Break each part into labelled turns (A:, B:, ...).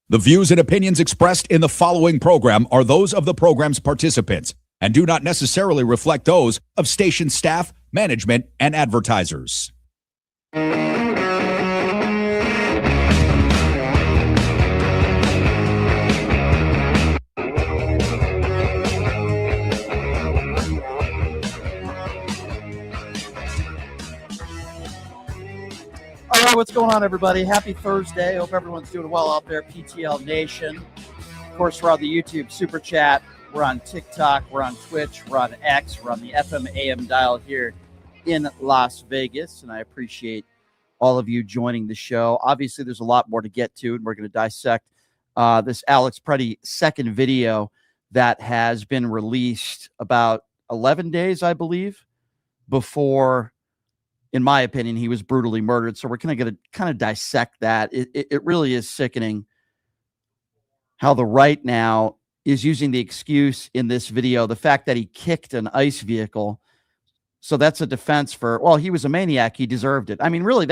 A: The views and opinions expressed in the following program are those of the program's participants and do not necessarily reflect those of station staff, management, and advertisers.
B: All right, what's going on, everybody? Happy Thursday. Hope everyone's doing well out there, PTL Nation. Of course, we're on the YouTube Super Chat. We're on TikTok. We're on Twitch. We're on X. We're on the FM AM dial here in Las Vegas, and I appreciate all of you joining the show. Obviously, there's a lot more to get to, and we're going to dissect this Alex Pretti second video that has been released about 11 days, I believe, before, in my opinion, he was brutally murdered. So we're going to kind of dissect that. It really is sickening how the right now is using the excuse in this video, the fact that he kicked an ICE vehicle. So that's a defense for, well, he was a maniac. He deserved it. I mean, really,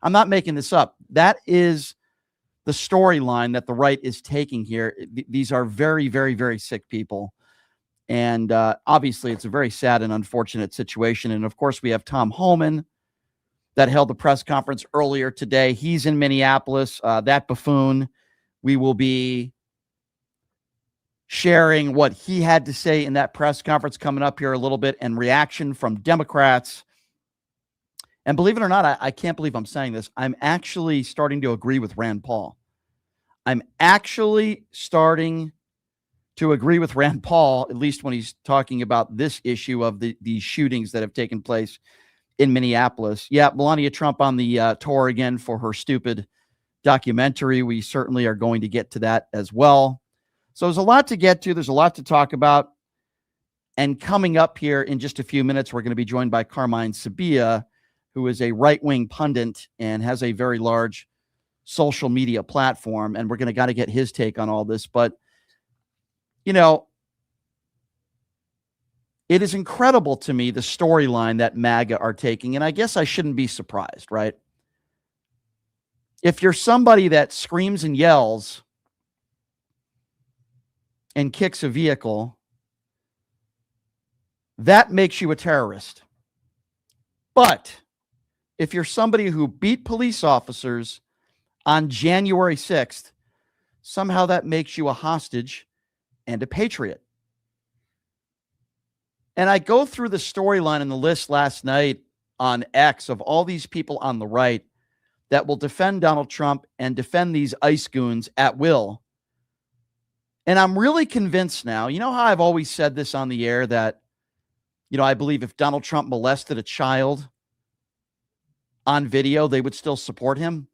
B: I'm not making this up. That is the storyline that the right is taking here. These are very, very, very sick people. And obviously, it's a very sad and unfortunate situation. And of course, we have Tom Homan that held the press conference earlier today. He's in Minneapolis. That buffoon, we will be sharing what he had to say in that press conference coming up here a little bit, and reaction from Democrats. And believe it or not, I can't believe I'm saying this. I'm actually starting to agree with Rand Paul. I'm actually starting to agree with Rand Paul, at least when he's talking about this issue of these shootings that have taken place in Minneapolis. Yeah, Melania Trump on the tour again for her stupid documentary. We certainly are going to get to that as well. So there's a lot to get to. There's a lot to talk about. And coming up here in just a few minutes, we're going to be joined by Carmine Sabia, who is a right-wing pundit and has a very large social media platform. And we're going to got to get his take on all this. But, you know, it is incredible to me, the storyline that MAGA are taking. And I guess I shouldn't be surprised, right? If you're somebody that screams and yells and kicks a vehicle, that makes you a terrorist. But if you're somebody who beat police officers on January 6th, somehow that makes you a hostage and a patriot. And I go through the storyline in the list last night on X of all these people on the right that will defend Donald Trump and defend these ICE goons at will. And I'm really convinced now, you know how I've always said this on the air that, you know, I believe if Donald Trump molested a child on video, they would still support him.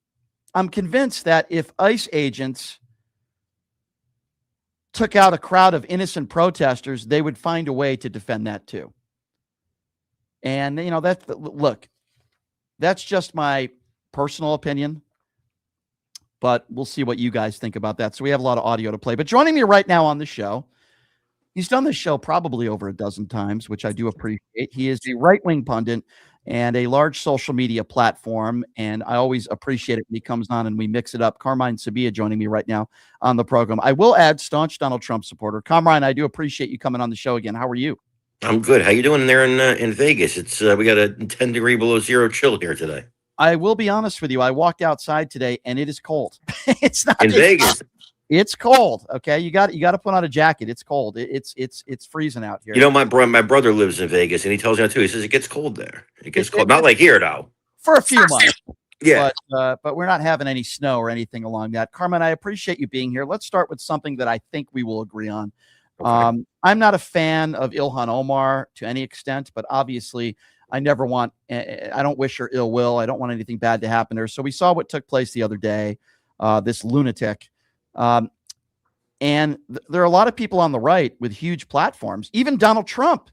B: I'm convinced that if ICE agents took out a crowd of innocent protesters, they would find a way to defend that too. And, you know, look, that's just my personal opinion, but we'll see what you guys think about that. So we have a lot of audio to play. But joining me right now on the show, he's done this show probably over a dozen times, which I do appreciate. He is a right-wing pundit and a large social media platform, and I always appreciate it when he comes on and we mix it up. Carmine Sabia joining me right now on the program. I will add, staunch Donald Trump supporter. Carmine, I do appreciate you coming on the show again. How are you?
C: I'm good. How you doing there in Vegas? It's we got a 10 degree below zero chill here today.
B: I will be honest with you. I walked outside today and it is cold. It's not
C: in Vegas.
B: It's cold. Okay, you got to put on a jacket. It's cold. It's freezing out here.
C: You know, my brother lives in Vegas, and he tells me that too. He says it gets cold there. It gets cold, not like here though.
B: For a few months.
C: Yeah,
B: but we're not having any snow or anything along that. Carmen, I appreciate you being here. Let's start with something that I think we will agree on. Okay. I'm not a fan of Ilhan Omar to any extent, but obviously I don't wish her ill will. I don't want anything bad to happen to her. So we saw what took place the other day, this lunatic. And there are a lot of people on the right with huge platforms, even Donald Trump,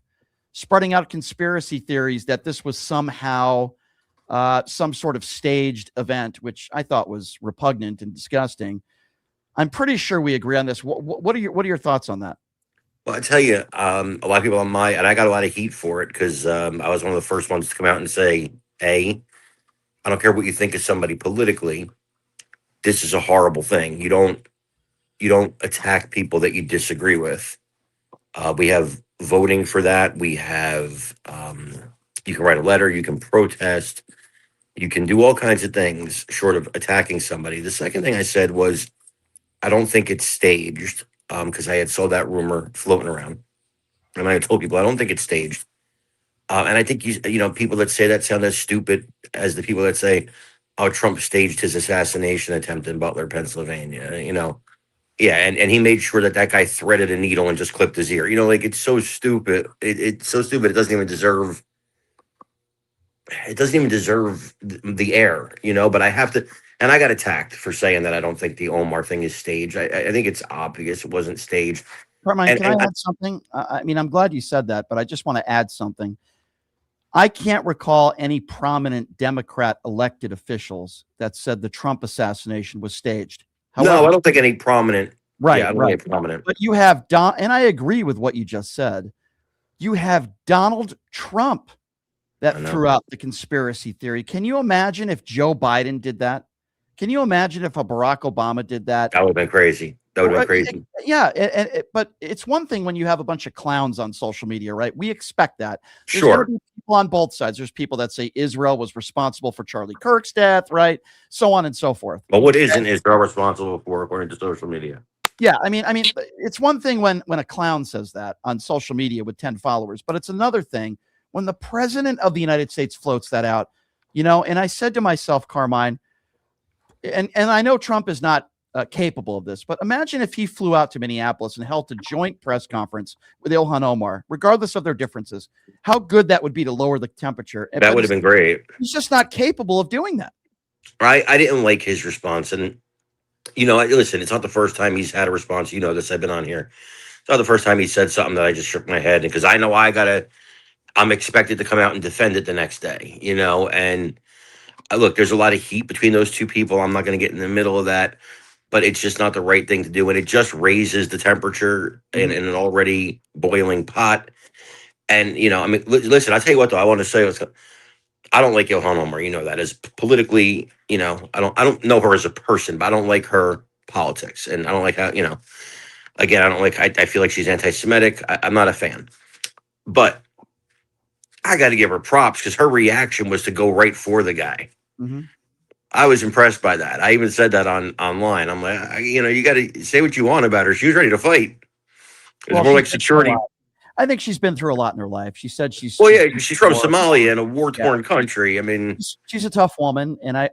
B: spreading out conspiracy theories that this was somehow some sort of staged event, which I thought was repugnant and disgusting. I'm pretty sure we agree on this. What are your thoughts on that?
C: Well, I tell you, a lot of people on and I got a lot of heat for it because I was one of the first ones to come out and say, I don't care what you think of somebody politically. This is a horrible thing. You don't you don't attack people that you disagree with. We have voting for that. We have you can write a letter, you can protest, you can do all kinds of things short of attacking somebody. The second thing I said was I don't think it's staged because I had saw that rumor floating around, and I had told people I don't think it's staged. And I think you know people that say that sound as stupid as the people that say, "Oh, Trump staged his assassination attempt in Butler, Pennsylvania." You know, yeah, and he made sure that that guy threaded a needle and just clipped his ear. You know, like it's so stupid. It's so stupid. It doesn't even deserve. It doesn't even deserve the air. You know, but I have to. And I got attacked for saying that I don't think the Omar thing is staged. I think it's obvious it wasn't staged.
B: Carmine, can
C: And
B: I add something? I mean, I'm glad you said that, but I just want to add something. I can't recall any prominent Democrat elected officials that said the Trump assassination was staged.
C: no,
B: However,
C: I don't think any prominent.
B: right,
C: Yeah, I don't
B: right.
C: think any prominent.
B: But you have and I agree with what you just said. You have Donald Trump
C: I
B: that
C: know.
B: threw out the conspiracy theory. Can you imagine if Joe Biden did that? Can you imagine if a Barack Obama did that?
C: That would have been crazy. That would have been crazy.
B: Yeah, but it's one thing when you have a bunch of clowns on social media, right? We expect that. There's
C: Sure.
B: going to be people on both sides. There's people that say Israel was responsible for Charlie Kirk's death, right? So on and so forth.
C: But what isn't Israel responsible for, according to social media?
B: Yeah, I mean, it's one thing when a clown says that on social media with 10 followers, but it's another thing when the president of the United States floats that out, you know. And I said to myself, Carmine, and I know Trump is not capable of this, but imagine if he flew out to Minneapolis and held a joint press conference with Ilhan Omar, regardless of their differences. How good that would be to lower the temperature.
C: That would have been great.
B: He's just not capable of doing that.
C: I didn't like his response. And, you know, listen, it's not the first time he's had a response. You know this. I've been on here. It's not the first time he said something that I just shook my head. Because I know I'm expected to come out and defend it the next day, you know. And look, there's a lot of heat between those two people. I'm not going to get in the middle of that. But it's just not the right thing to do. And it just raises the temperature in an already boiling pot. And, you know, I mean, listen, I'll tell you what, though, I want to say, I don't like Ilhan Omar. You know that. As politically, you know, I don't know her as a person, but I don't like her politics. And I don't like how, you know, again, I feel like she's anti-Semitic. I'm not a fan. But I got to give her props because her reaction was to go right for the guy.
B: Mm-hmm.
C: I was impressed by that. I even said that online. I'm like, you know, you got to say what you want about her. She was ready to fight. It was more like security.
B: I think she's been through a lot in her life. She said she's
C: she's from Somalia in a war-torn country. I mean,
B: she's a tough woman, and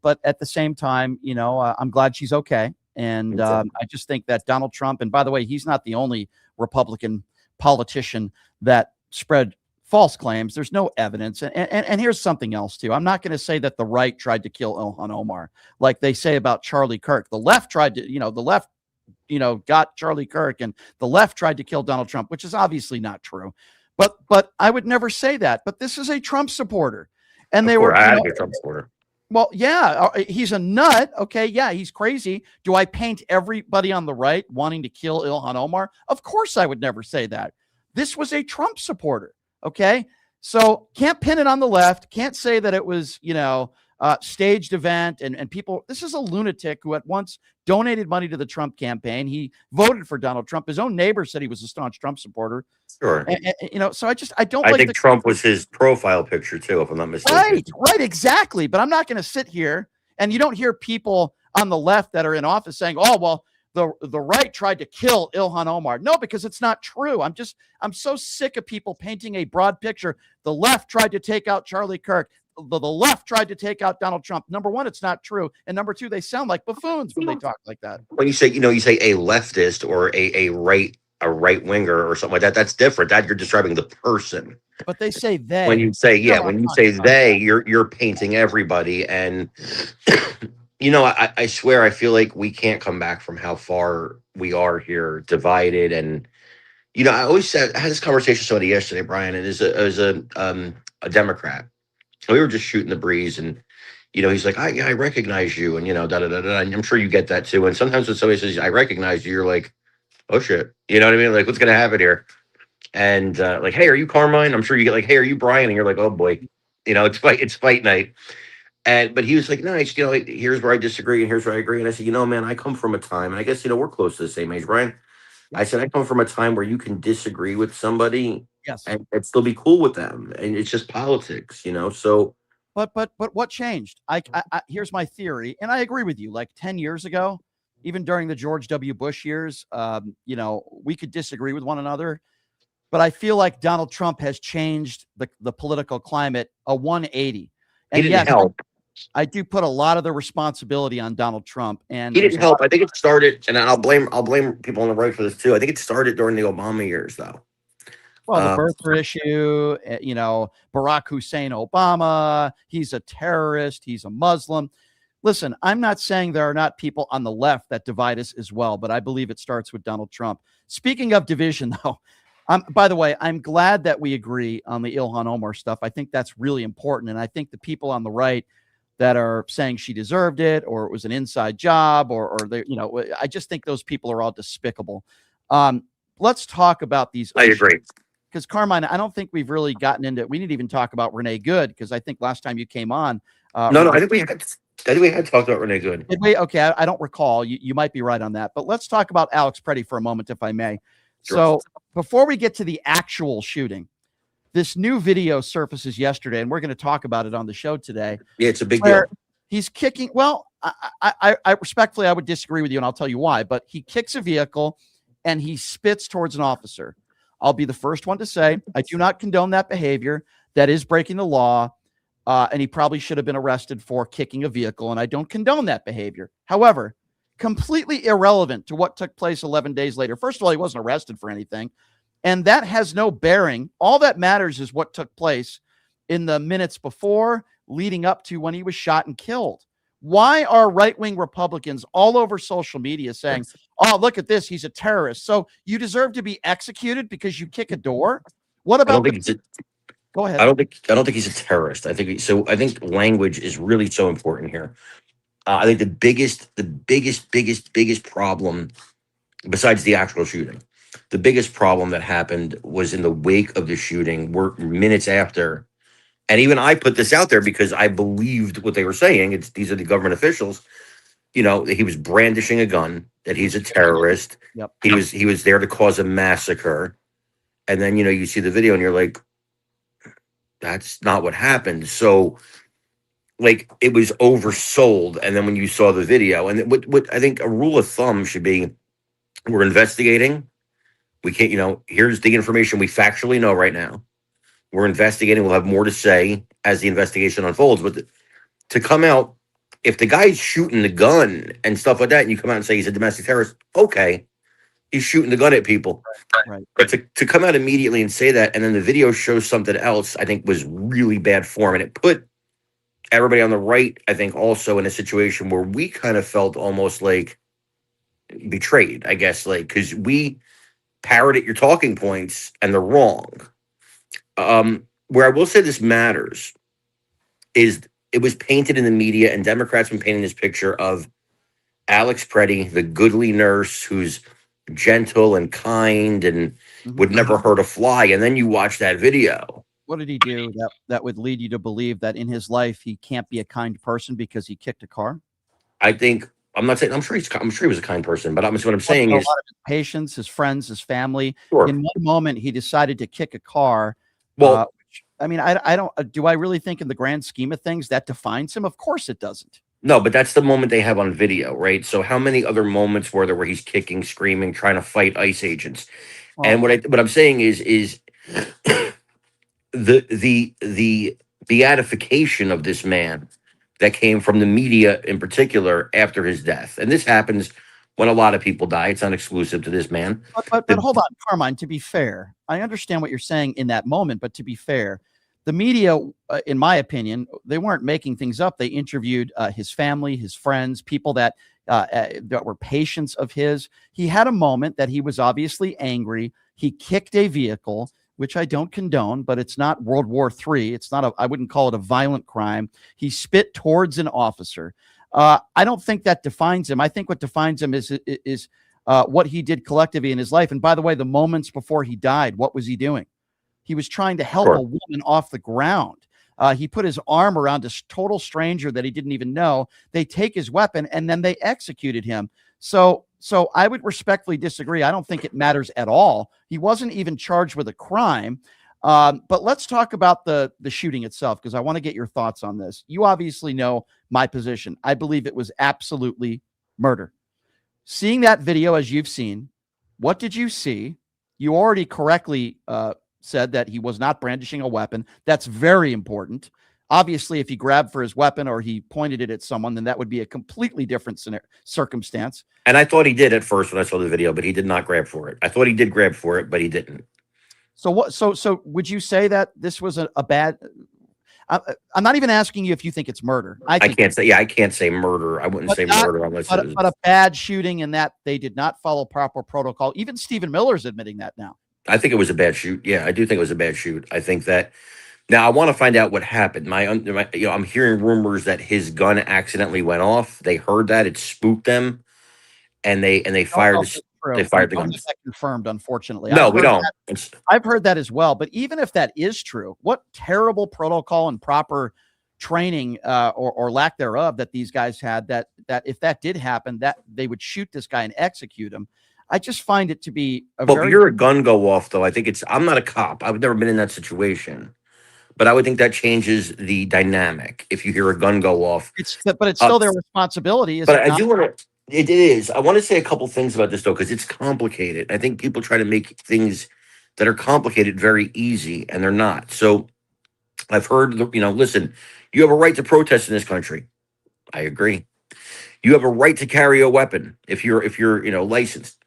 B: but at the same time, you know, I'm glad she's okay. And I just think that Donald Trump, and by the way, he's not the only Republican politician that spread false claims. There's no evidence. And here's something else too. I'm not going to say that the right tried to kill Ilhan Omar like they say about Charlie Kirk. The left tried to, got Charlie Kirk, and the left tried to kill Donald Trump, which is obviously not true. But I would never say that. But this is a Trump supporter. And they were
C: a Trump supporter.
B: Well, yeah, he's a nut. Okay, yeah, he's crazy. Do I paint everybody on the right wanting to kill Ilhan Omar? Of course I would never say that. This was a Trump supporter. Okay, so can't pin it on the left. Can't say that it was, staged event and people. This is a lunatic who at once donated money to the Trump campaign. He voted for Donald Trump. His own neighbor said he was a staunch Trump supporter.
C: Sure.
B: So I don't.
C: I think Trump was his profile picture too, if I'm not mistaken.
B: Right, exactly. But I'm not going to sit here, and you don't hear people on the left that are in office saying, "Oh, well, the right tried to kill Ilhan Omar." No, because it's not true. I'm so sick of people painting a broad picture. The left tried to take out Charlie Kirk. The left tried to take out Donald Trump. Number one, it's not true. And number two, they sound like buffoons when they talk like that.
C: When you say, you say a leftist or a right winger or something like that, that's different. That you're describing the person.
B: But they say they.
C: When you say, they, you're painting everybody. And I swear, I feel like we can't come back from how far we are here, divided. And I always said, I had this conversation with somebody yesterday, Brian, and it was a Democrat. We were just shooting the breeze, and he's like, I recognize you, and da da da da. And I'm sure you get that too. And sometimes when somebody says, I recognize you, you're like, oh shit, you know what I mean? Like, what's gonna happen here? And like, hey, are you Carmine? I'm sure you get like, hey, are you Brian? And you're like, oh boy, it's fight night. But he was like, nice, here's where I disagree and here's where I agree. And I said, man, I come from a time, and I guess, we're close to the same age, Brian. I said, I come from a time where you can disagree with somebody
B: Yes.
C: and still be cool with them. And it's just politics, So
B: But what changed? Here's my theory, and I agree with you. Like 10 years ago, even during the George W. Bush years, we could disagree with one another. But I feel like Donald Trump has changed the political climate a 180. And
C: he didn't
B: yes,
C: help.
B: I do put a lot of the responsibility on Donald Trump. And
C: He didn't help. I think it started, and I'll blame people on the right for this too. I think it started during the Obama years, though.
B: well, the birther issue, Barack Hussein Obama, he's a terrorist, he's a Muslim. Listen, I'm not saying there are not people on the left that divide us as well, but I believe it starts with Donald Trump. Speaking of division, though, by the way, I'm glad that we agree on the Ilhan Omar stuff. I think that's really important. And I think the people on the right that are saying she deserved it, or it was an inside job, or they, I just think those people are all despicable. Let's talk about these.
C: I agree.
B: Because Carmine, I don't think we've really gotten into it. We didn't even talk about Renee Good, because I think last time you came on.
C: No, I think we had talked about Renee Good.
B: Did we? Okay, I don't recall. You might be right on that. But let's talk about Alex Pretti for a moment, if I may.
C: Sure.
B: So before we get to the actual shooting, this new video surfaces yesterday, and we're going to talk about it on the show today.
C: Yeah, it's a big deal.
B: He's kicking. Well, I respectfully, I would disagree with you, and I'll tell you why. But he kicks a vehicle, and he spits towards an officer. I'll be the first one to say I do not condone that behavior. That is breaking the law, and he probably should have been arrested for kicking a vehicle, and I don't condone that behavior. However, completely irrelevant to what took place 11 days later. First of all, he wasn't arrested for anything, and that has no bearing. All that matters is what took place in the minutes before, leading up to when he was shot and killed. Why are right-wing Republicans all over social media saying, oh, look at this, he's a terrorist, so you deserve to be executed because you kick a door? What about go ahead.
C: I don't think he's a terrorist. I think language is really so important here. I think the biggest problem, besides the actual shooting, the biggest problem that happened was in the wake of the shooting, were minutes after. And even I put this out there because I believed what they were saying. These are the government officials. He was brandishing a gun, that he's a terrorist.
B: Yep.
C: He was there to cause a massacre. And then, you see the video and you're like, that's not what happened. So, like, it was oversold. And then when you saw the video, and what I think a rule of thumb should be, we're investigating. We can't, here's the information we factually know right now. We're investigating. We'll have more to say as the investigation unfolds. But to come out, if the guy's shooting the gun and stuff like that, and you come out and say he's a domestic terrorist, okay, he's shooting the gun at people.
B: Right.
C: But to come out immediately and say that, and then the video shows something else, I think was really bad form. And it put everybody on the right, I think, also in a situation where we kind of felt almost like betrayed, I guess, like, because we parroted your talking points and they're wrong. Where I will say this matters is it was painted in the media, and Democrats been painting this picture of Alex Pretti, the goodly nurse who's gentle and kind and would never hurt a fly. And then you watch that video.
B: What did he do that would lead you to believe that in his life he can't be a kind person because he kicked a car?
C: I'm sure he was a kind person, but what I'm saying is
B: a lot of his patients, his friends, his family.
C: Sure.
B: In one moment, he decided to kick a car.
C: Well,
B: I don't. Do I really think in the grand scheme of things that defines him? Of course, it doesn't.
C: No, but that's the moment they have on video, right? So how many other moments were there where he's kicking, screaming, trying to fight ICE agents?
B: Well,
C: And what I'm saying is the beatification of this man that came from the media in particular after his death. And this happens when a lot of people die. It's not exclusive to this man.
B: But hold on, Carmine, to be fair, I understand what you're saying in that moment, but to be fair, the media, in my opinion, they weren't making things up. They interviewed his family, his friends, people that were patients of his. He had a moment that he was obviously angry. He kicked a vehicle, which I don't condone, but it's not World War III. It's not I wouldn't call it a violent crime. He spit towards an officer. I don't think that defines him. I think what defines him is what he did collectively in his life. And by the way, the moments before he died, what was he doing? He was trying to help a woman off the ground. He put his arm around a total stranger that he didn't even know. They take his weapon and then they executed him. So I would respectfully disagree. I don't think it matters at all. He wasn't even charged with a crime. But let's talk about the shooting itself, because I want to get your thoughts on this. You obviously know my position. I believe it was absolutely murder. Seeing that video, as you've seen, what did you see? You already correctly said that he was not brandishing a weapon. That's very important. Obviously, if he grabbed for his weapon or he pointed it at someone, then that would be a completely different circumstance.
C: And I thought he did at first when I saw the video, but he did not grab for it. I thought he did grab for it, but he didn't.
B: So what? So would you say that this was a bad? I'm not even asking you if you think it's murder.
C: I can't say. Yeah, I can't say murder. I wouldn't say murder unless it was.
B: But a bad shooting in that they did not follow proper protocol. Even Stephen Miller's admitting that now.
C: I think it was a bad shoot. Yeah, I do think it was a bad shoot. I think that. Now I want to find out what happened. I'm hearing rumors that his gun accidentally went off. They heard that, it spooked them, and they fired. They fired the gun.
B: That confirmed, unfortunately.
C: No, we don't.
B: I've heard that as well. But even if that is true, what terrible protocol and proper training or lack thereof that these guys had, that if that did happen, that they would shoot this guy and execute him. I just find it to be
C: But if you're a gun go off, though, I think I'm not a cop. I've never been in that situation. But I would think that changes the dynamic if you hear a gun go off.
B: But it's still their responsibility.
C: But I do want to. It is. I want to say a couple things about this, though, because it's complicated. I think people try to make things that are complicated very easy, and they're not. So I've heard, listen, you have a right to protest in this country. I agree. You have a right to carry a weapon if you're licensed.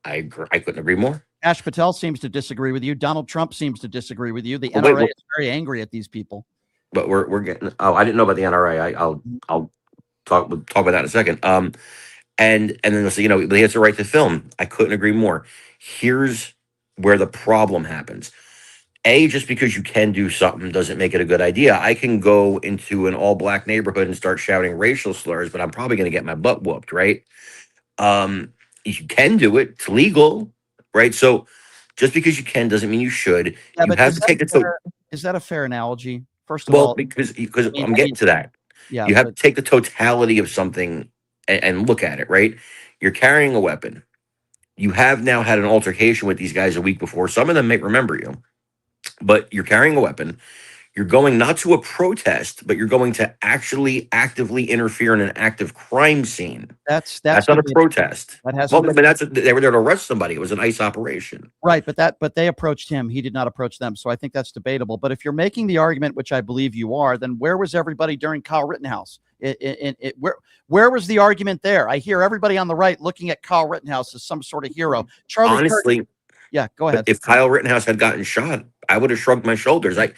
C: I agree. I couldn't agree more.
B: Ash Patel seems to disagree with you. Donald Trump seems to disagree with you. The NRA is very angry at these people.
C: But we're getting. Oh, I didn't know about the NRA. I'll talk about that in a second. And then they'll say, he has the right to film. I couldn't agree more. Here's where the problem happens. Just because you can do something doesn't make it a good idea. I can go into an all-black neighborhood and start shouting racial slurs, but I'm probably going to get my butt whooped, right? You can do it. It's legal, right? So just because you can doesn't mean you should.
B: Yeah,
C: you have to take the.
B: Is that a fair analogy? First of all,
C: because I'm getting to that.
B: Yeah,
C: you have to take the totality of something and look at it, right? You're carrying a weapon. You have now had an altercation with these guys a week before. Some of them may remember you, but you're carrying a weapon. You're going not to a protest, but you're going to actually actively interfere in an active crime scene.
B: That's
C: not a protest.
B: That has.
C: Well, they were there to arrest somebody. It was an ICE operation,
B: right? But they approached him. He did not approach them. So I think that's debatable. But if you're making the argument, which I believe you are, then where was everybody during Kyle Rittenhouse? Where was the argument there? I hear everybody on the right looking at Kyle Rittenhouse as some sort of hero. Charlie,
C: honestly.
B: Yeah, go ahead.
C: If Kyle Rittenhouse had gotten shot, I would have shrugged my shoulders. I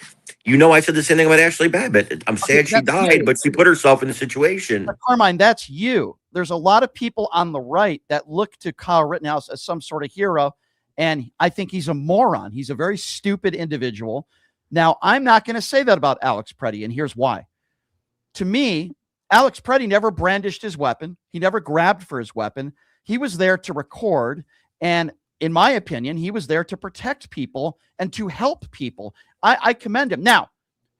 C: said the same thing about Ashley Babbitt. I'm sad she died, but she put herself in the situation.
B: But Carmine, that's you. There's a lot of people on the right that look to Kyle Rittenhouse as some sort of hero, and I think he's a moron. He's a very stupid individual. Now, I'm not going to say that about Alex Pretti, and here's why. To me, Alex Pretti never brandished his weapon. He never grabbed for his weapon. He was there to record, and in my opinion, he was there to protect people and to help people. I commend him. Now,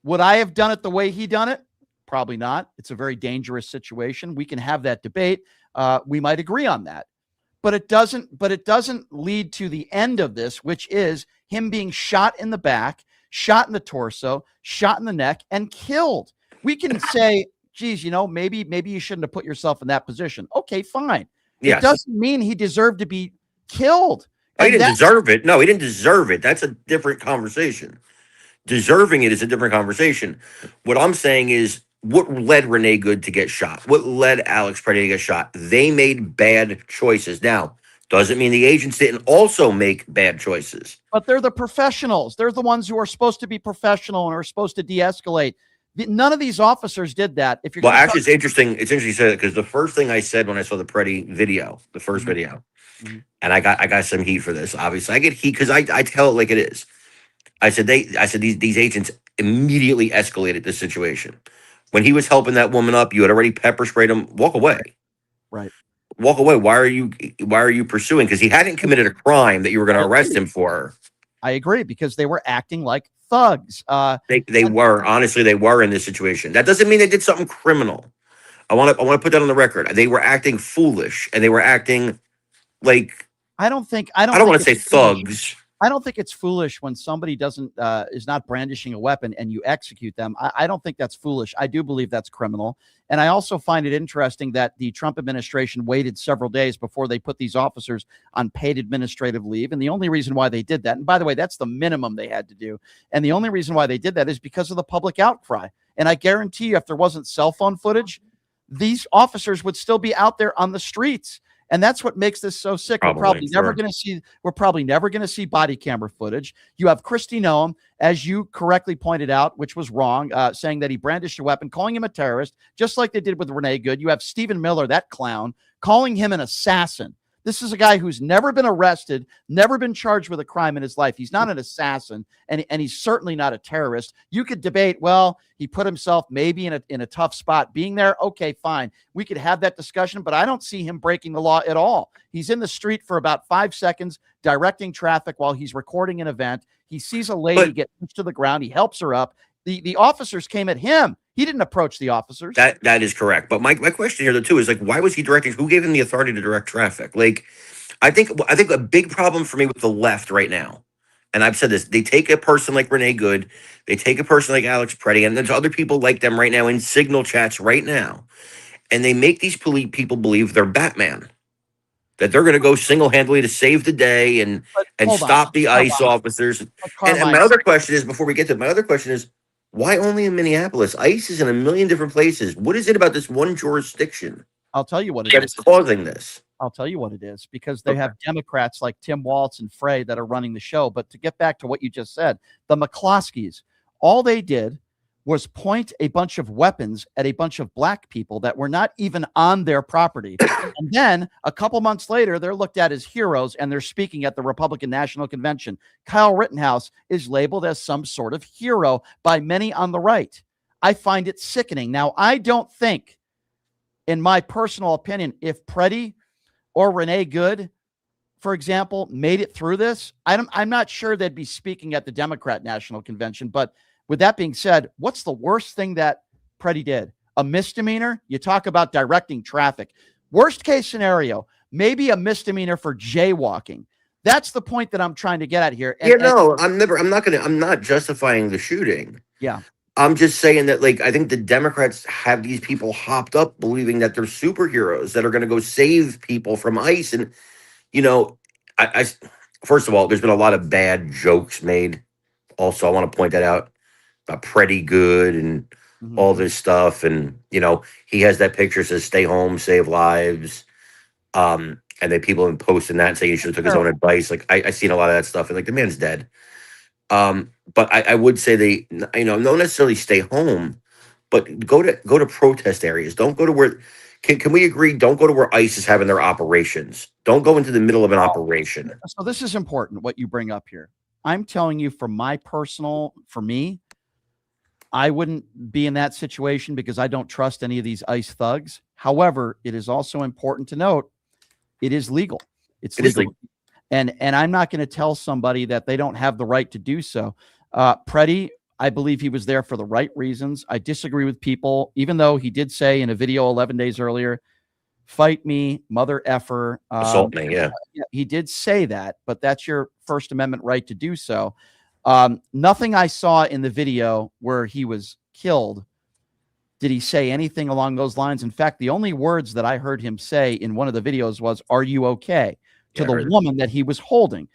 B: would I have done it the way he done it? Probably not. It's a very dangerous situation. We can have that debate. We might agree on that. But it doesn't lead to the end of this, which is him being shot in the back, shot in the torso, shot in the neck, and killed. We can say, geez, maybe you shouldn't have put yourself in that position. Okay, fine. Yes. It doesn't mean he deserved to be killed.
C: He didn't deserve it. No, he didn't deserve it. That's a different conversation. Deserving it is a different conversation. What I'm saying is, what led Renee Good to get shot? What led Alex Pretti to get shot? They made bad choices. Now, doesn't mean the agents didn't also make bad choices.
B: But they're the professionals. They're the ones who are supposed to be professional and are supposed to de-escalate. None of these officers did that.
C: Actually, it's interesting. It's interesting you said it, because the first thing I said when I saw the Pretti video, the first video, and I got some heat for this. Obviously, I get heat because I tell it like it is. I said these agents immediately escalated this situation. When he was helping that woman up, you had already pepper sprayed him. Walk away.
B: Right.
C: Walk away. Why are you pursuing? Because he hadn't committed a crime that you were going to arrest him for.
B: I agree, because they were acting like thugs.
C: They were, honestly, they were in this situation. That doesn't mean they did something criminal. I want to put that on the record. They were acting foolish, and they were acting like,
B: I don't think
C: I don't want to say
B: it's foolish.
C: thugs.
B: I don't think it's foolish when somebody is not brandishing a weapon and you execute them. I don't think that's foolish. I do believe that's criminal. And I also find it interesting that the Trump administration waited several days before they put these officers on paid administrative leave. And the only reason why they did that, and by the way, that's the minimum they had to do. And the only reason why they did that is because of the public outcry. And I guarantee you, if there wasn't cell phone footage, these officers would still be out there on the streets. And that's what makes this so sick. We're probably never going to see body camera footage. You have Kristi Noem, as you correctly pointed out, which was wrong, saying that he brandished a weapon, calling him a terrorist, just like they did with Renee Good. You have Stephen Miller, that clown, calling him an assassin. This is a guy who's never been arrested, never been charged with a crime in his life. He's not an assassin, and he's certainly not a terrorist. You could debate, well, he put himself maybe in a tough spot being there. Okay, fine. We could have that discussion, but I don't see him breaking the law at all. He's in the street for about 5 seconds, directing traffic while he's recording an event. He sees a lady get pushed to the ground. He helps her up. The officers came at him. He didn't approach the officers.
C: That is correct. But my question here, though, too, is like, why was he directing? Who gave him the authority to direct traffic? Like, I think a big problem for me with the left right now, and I've said this, they take a person like Renee Good, they take a person like Alex Pretti, and there's other people like them right now in signal chats right now, and they make these people believe they're Batman, that they're going to go single-handedly to save the day and stop the ICE officers. And my other question is, before we get to it, my other question is, why only in Minneapolis? ICE is in a million different places. What is it about this one jurisdiction?
B: I'll tell you what it
C: is. It's causing this.
B: I'll tell you what it is, because they have Democrats like Tim Walz and Frey that are running the show. But to get back to what you just said, the McCloskeys, all they did was point a bunch of weapons at a bunch of black people that were not even on their property. And then a couple months later, they're looked at as heroes and they're speaking at the Republican National Convention. Kyle Rittenhouse is labeled as some sort of hero by many on the right. I find it sickening. Now, I don't think, in my personal opinion, if Pretti or Renee Good, for example, made it through this, I'm not sure they'd be speaking at the Democrat National Convention. But with that being said, what's the worst thing that Pretti did? A misdemeanor? You talk about directing traffic. Worst case scenario, maybe a misdemeanor for jaywalking. That's the point that I'm trying to get at here.
C: I'm not justifying the shooting.
B: Yeah.
C: I'm just saying that, like, I think the Democrats have these people hopped up believing that they're superheroes that are going to go save people from ICE. And, you know, I first of all, there's been a lot of bad jokes made. Also, I want to point that out. Pretty good and all this stuff, and you know, he has that picture says "Stay home, save lives," and then people have been posting that and saying he should have took his own advice. Like I seen a lot of that stuff, and like the man's dead. But I would say they, you know, don't necessarily stay home, but go to protest areas. Don't go to where. Can we agree? Don't go to where ICE is having their operations. Don't go into the middle of an operation.
B: So this is important. What you bring up here, I'm telling you, for me. I wouldn't be in that situation because I don't trust any of these ICE thugs. However, it is also important to note it is legal. It is legal. And I'm not going to tell somebody that they don't have the right to do so. Pretti, I believe he was there for the right reasons. I disagree with people, even though he did say in a video 11 days earlier, fight me, mother effer.
C: Assault me, yeah.
B: He did say that, but that's your First Amendment right to do so. Nothing I saw in the video where he was killed did he say anything along those lines. In fact, the only words that I heard him say in one of the videos was, "Are you okay?" to the woman that he was holding.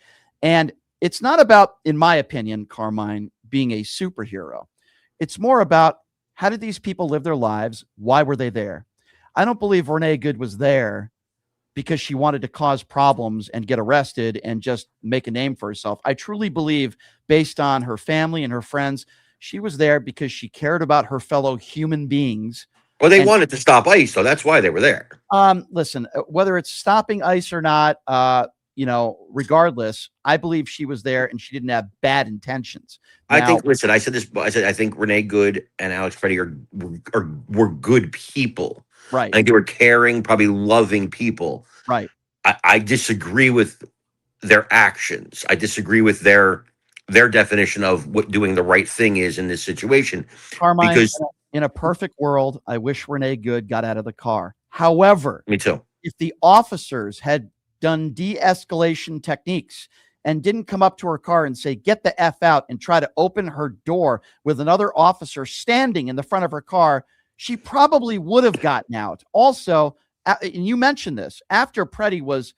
B: And it's not about, in my opinion, Carmine, being a superhero. It's more about, how did these people live their lives? Why were they there? I don't believe Renee Good was there because she wanted to cause problems and get arrested and just make a name for herself. I truly believe, based on her family and her friends, she was there because she cared about her fellow human beings.
C: Well, they wanted to stop ICE, so that's why they were there.
B: Listen, whether it's stopping ICE or not, regardless, I believe she was there and she didn't have bad intentions.
C: Now, I said this, I think Renee Good and Alex Pretti were good people.
B: Right.
C: I think they were caring, probably loving people.
B: Right.
C: I disagree with their actions. I disagree with their their definition of what doing the right thing is in this situation.
B: Carmine,
C: Because
B: in a perfect world, I wish Renee Good got out of the car. However,
C: me too.
B: if the officers had done de-escalation techniques and didn't come up to her car and say, get the F out, and try to open her door with another officer standing in the front of her car, she probably would have gotten out. Also, and you mentioned this, after Pretti was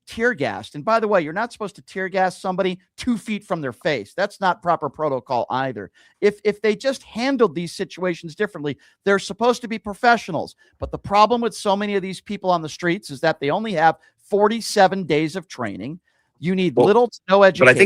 B: tear gassed, and by the way, you're not supposed to tear gas somebody 2 feet from their face. That's not proper protocol either. If they just handled these situations differently, they're supposed to be professionals. But the problem with so many of these people on the streets is that they only have 47 days of training. You need little to no education.
C: But I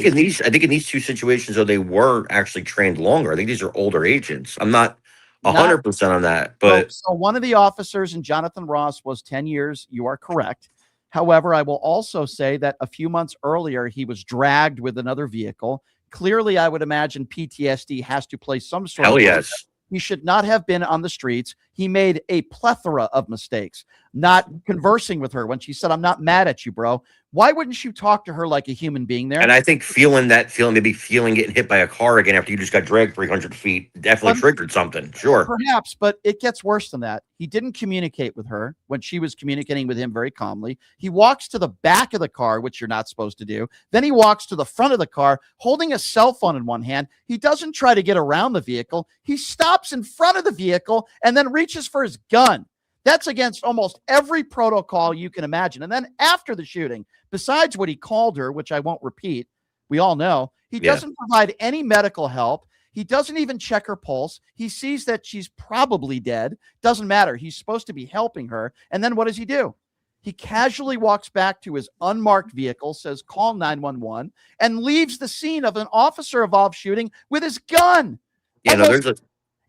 C: think in these two situations, though, they were actually trained longer. I think these are older agents. I'm not 100% on that, but
B: so one of the officers, and Jonathan Ross, was 10 years. You are correct. However, I will also say that a few months earlier, he was dragged with another vehicle. Clearly, I would imagine PTSD has to play some sort
C: hell
B: of
C: yes.
B: He should not have been on the streets. He made a plethora of mistakes, not conversing with her when she said, I'm not mad at you, bro. Why wouldn't you talk to her like a human being there?
C: And I think maybe feeling getting hit by a car again after you just got dragged 300 feet definitely triggered something. Sure.
B: Perhaps, but it gets worse than that. He didn't communicate with her when she was communicating with him very calmly. He walks to the back of the car, which you're not supposed to do. Then he walks to the front of the car holding a cell phone in one hand. He doesn't try to get around the vehicle. He stops in front of the vehicle and then reaches for his gun. That's against almost every protocol you can imagine. And then after the shooting, besides what he called her, which I won't repeat, we all know, he doesn't provide any medical help. He doesn't even check her pulse. He sees that she's probably dead. Doesn't matter. He's supposed to be helping her. And then what does he do? He casually walks back to his unmarked vehicle, says, call 911, and leaves the scene of an officer-involved shooting with his gun.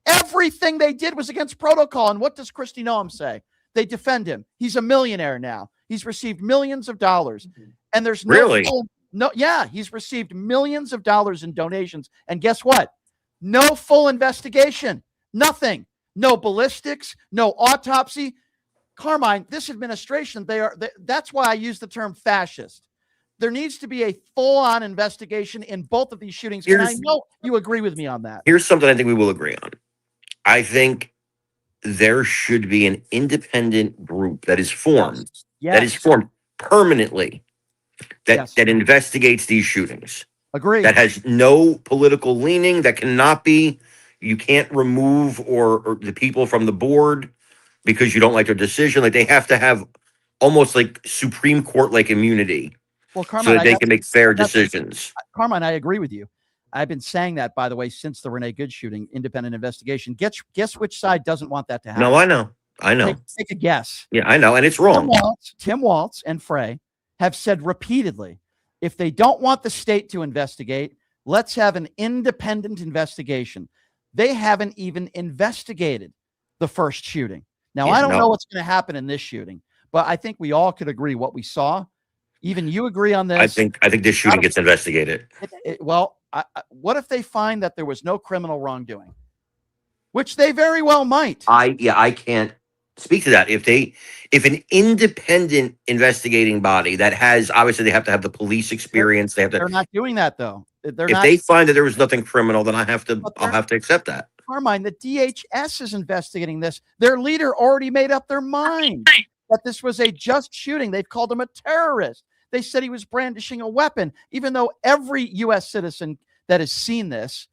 B: Everything they did was against protocol. And what does Kristi Noem say? They defend him. He's a millionaire now. He's received millions of dollars. And there's he's received millions of dollars in donations. And guess what? No full investigation. Nothing. No ballistics, no autopsy. Carmine, this administration, that's why I use the term fascist. There needs to be a full-on investigation in both of these shootings. And I know you agree with me on that.
C: Here's something I think we will agree on. I think there should be an independent group that is formed, that is formed permanently, that investigates these shootings.
B: Agree.
C: That has no political leaning, that cannot be, you can't remove or the people from the board because you don't like their decision. Like, they have to have almost like Supreme Court like immunity, Carmine, so that they can make fair decisions.
B: Carmine, I agree with you. I've been saying that, by the way, since the Renee Good shooting, independent investigation. Guess which side doesn't want that to happen?
C: No, I know.
B: Take a guess.
C: Yeah, I know, and it's wrong.
B: Tim Walz and Frey have said repeatedly, if they don't want the state to investigate, let's have an independent investigation. They haven't even investigated the first shooting. Now, I don't know what's going to happen in this shooting, but I think we all could agree what we saw. Even you agree on this.
C: I think this shooting gets investigated.
B: What if they find that there was no criminal wrongdoing, which they very well might?
C: I can't speak to that. If an independent investigating body that has, obviously they have to have the police experience.
B: They're not doing that though.
C: If they find that there was nothing criminal, then I'll have to accept that.
B: Carmine, the DHS is investigating this. Their leader already made up their mind that this was a just shooting. They've called him a terrorist. They said he was brandishing a weapon, even though every U.S. citizen that has seen this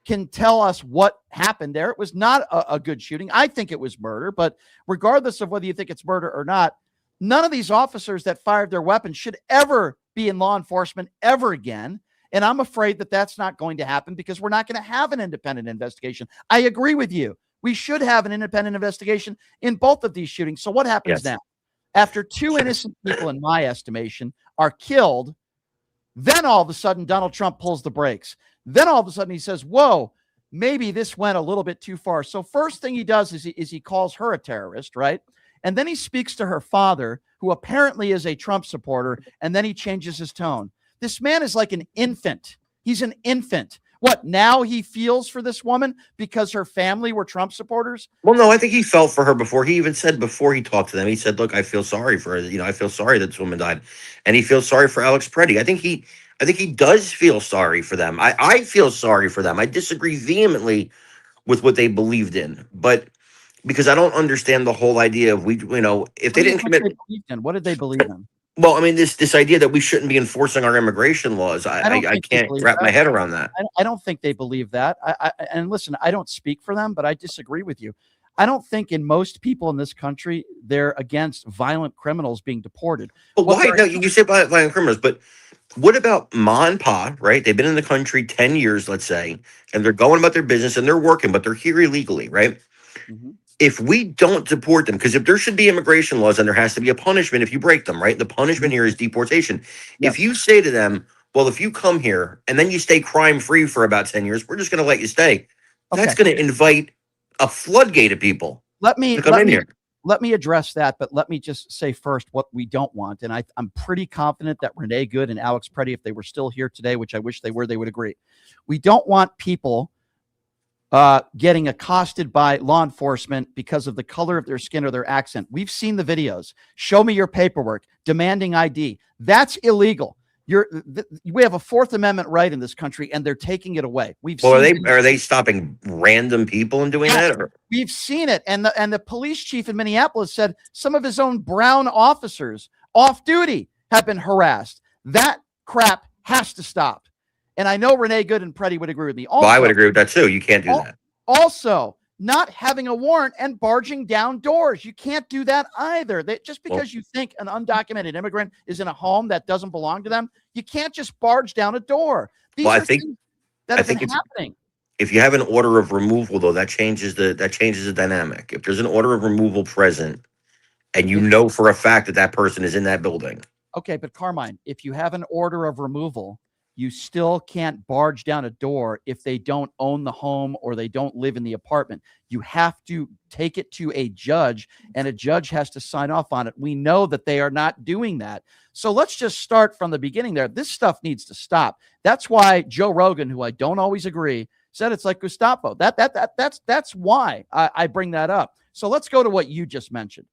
B: can tell us what happened there. It was not a good shooting. I think it was murder, but regardless of whether you think it's murder or not, none of these officers that fired their weapons should ever be in law enforcement ever again. And I'm afraid that that's not going to happen because we're not going to have an independent investigation. I agree with you. We should have an independent investigation in both of these shootings. So what happens now? After two innocent people, in my estimation, are killed, then all of a sudden Donald Trump pulls the brakes. Then all of a sudden he says, whoa, maybe this went a little bit too far. So first thing he does is he calls her a terrorist, right? And then he speaks to her father, who apparently is a Trump supporter, and then he changes his tone. This man is like an infant. He's an infant. What, now he feels for this woman because her family were Trump supporters?
C: Well, no, I think he felt for her before. He even said, before he talked to them, he said, look, I feel sorry for her. I feel sorry that this woman died. And he feels sorry for Alex Pretti. I think he does feel sorry for them. I feel sorry for them. I disagree vehemently with what they believed in, but because I don't understand the whole idea of if
B: What
C: they
B: do you
C: didn't
B: think
C: commit.
B: they believed in? What did they believe in?
C: Well, I mean, this idea that we shouldn't be enforcing our immigration laws,
B: I don't
C: I
B: think they
C: can't
B: believe
C: wrap my
B: that.
C: head around that.
B: I don't think they believe that. And listen, I don't speak for them, but I disagree with you. I don't think in most people in this country they're against violent criminals being deported.
C: But
B: What
C: why?
B: they're
C: No, you say violent criminals, but what about Ma and Pa? Right? They've been in the country 10 years, let's say, and they're going about their business and they're working, but they're here illegally, right?
B: Mhm.
C: If we don't deport them, because if there should be immigration laws, then there has to be a punishment if you break them, right? The punishment here is deportation. If
B: Yes.
C: you say to them, well, if you come here and then you stay crime free for about 10 years, we're just going to let you stay. That's
B: Okay.
C: going to invite a floodgate of people
B: Let me
C: to come
B: let
C: in
B: me
C: here.
B: let me address that, but let me just say first what we don't want. And I'm pretty confident that Renee Good and Alex Pretti, if they were still here today, which I wish they were, they would agree. We don't want people getting accosted by law enforcement because of the color of their skin or their accent. We've seen the videos. Show me your paperwork, demanding ID. That's illegal. We have a Fourth Amendment right in this country, and they're taking it away. We've
C: Well,
B: seen
C: are they stopping random people and doing
B: yes,
C: that? Or
B: we've seen it. And the police chief in Minneapolis said some of his own brown officers off duty have been harassed. That crap has to stop. And I know Renee Good and Pretti would agree with me.
C: well, I would
B: Also,
C: agree with that too. You can't do that.
B: also, not having a warrant and barging down doors. You can't do that either. Just
C: Well,
B: because you think an undocumented immigrant is in a home that doesn't belong to them, you can't just barge down a door. These
C: well,
B: are things that
C: I
B: have been
C: think
B: happening.
C: if you have an order of removal, though, that changes the dynamic. If there's an order of removal present, and you
B: If
C: know for a fact that that person is in that building.
B: Okay, but Carmine, if you have an order of removal, you still can't barge down a door if they don't own the home or they don't live in the apartment. You have to take it to a judge, and a judge has to sign off on it. We know that they are not doing that. So let's just start from the beginning there. This stuff needs to stop. That's why Joe Rogan, who I don't always agree, said it's like Gestapo. That's why I bring that up. So let's go to what you just mentioned.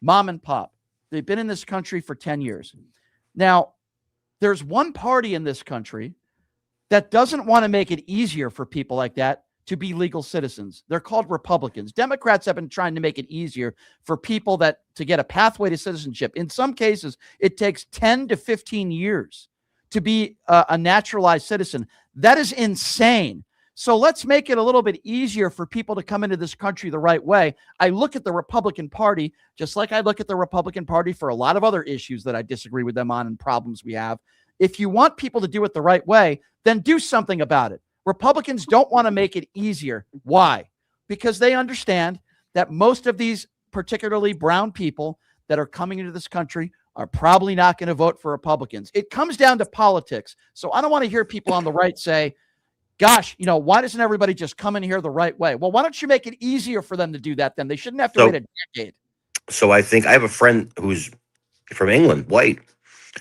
B: Mom and pop. They've been in this country for 10 years. Now, there's one party in this country that doesn't want to make it easier for people like that to be legal citizens. They're called Republicans. Democrats have been trying to make it easier for people to get a pathway to citizenship. In some cases, it takes 10 to 15 years to be a naturalized citizen. That is insane. So let's make it a little bit easier for people to come into this country the right way. I look at the Republican Party just like I look at the Republican Party for a lot of other issues that I disagree with them on and problems we have. If you want people to do it the right way, then do something about it. Republicans don't want to make it easier. Why? Because they understand that most of these, particularly brown people that are coming into this country, are probably not going to vote for Republicans. It comes down to politics. So I don't want to hear people on the right say, gosh, why doesn't everybody just come in here the right way? Well, why don't you make it easier for them to do that then? They shouldn't have to
C: So,
B: wait a decade.
C: so I think I have a friend who's from England, white.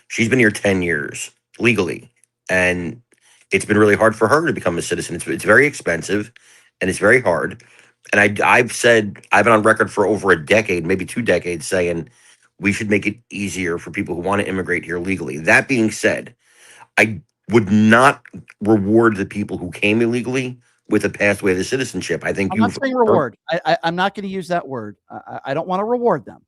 C: She's been here 10 years legally, and it's been really hard for her to become a citizen. It's very expensive, and it's very hard. And I've been on record for over a decade, maybe 2 decades, saying we should make it easier for people who want to immigrate here legally. That being said, I would not reward the people who came illegally with a pathway to citizenship. I think
B: I'm not
C: you've
B: saying reward. I'm not going to use that word. I don't want to reward them.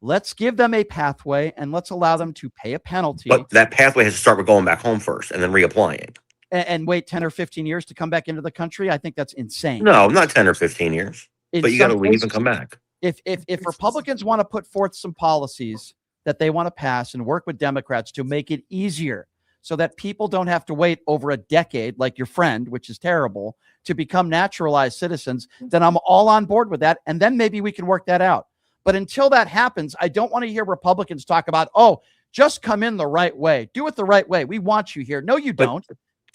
B: Let's give them a pathway and let's allow them to pay a penalty
C: but that pathway has to start with going back home first and then reapplying.
B: and wait 10 or 15 years to come back into the country. I think that's insane.
C: No, not 10 or 15 years,
B: In
C: but you got to
B: some
C: leave
B: cases,
C: and come back.
B: if Republicans want to put forth some policies that they want to pass and work with Democrats to make it easier so that people don't have to wait over a decade, like your friend, which is terrible, to become naturalized citizens, then I'm all on board with that. And then maybe we can work that out. But until that happens, I don't want to hear Republicans talk about, oh, just come in the right way. Do it the right way. We want you here. No, you don't.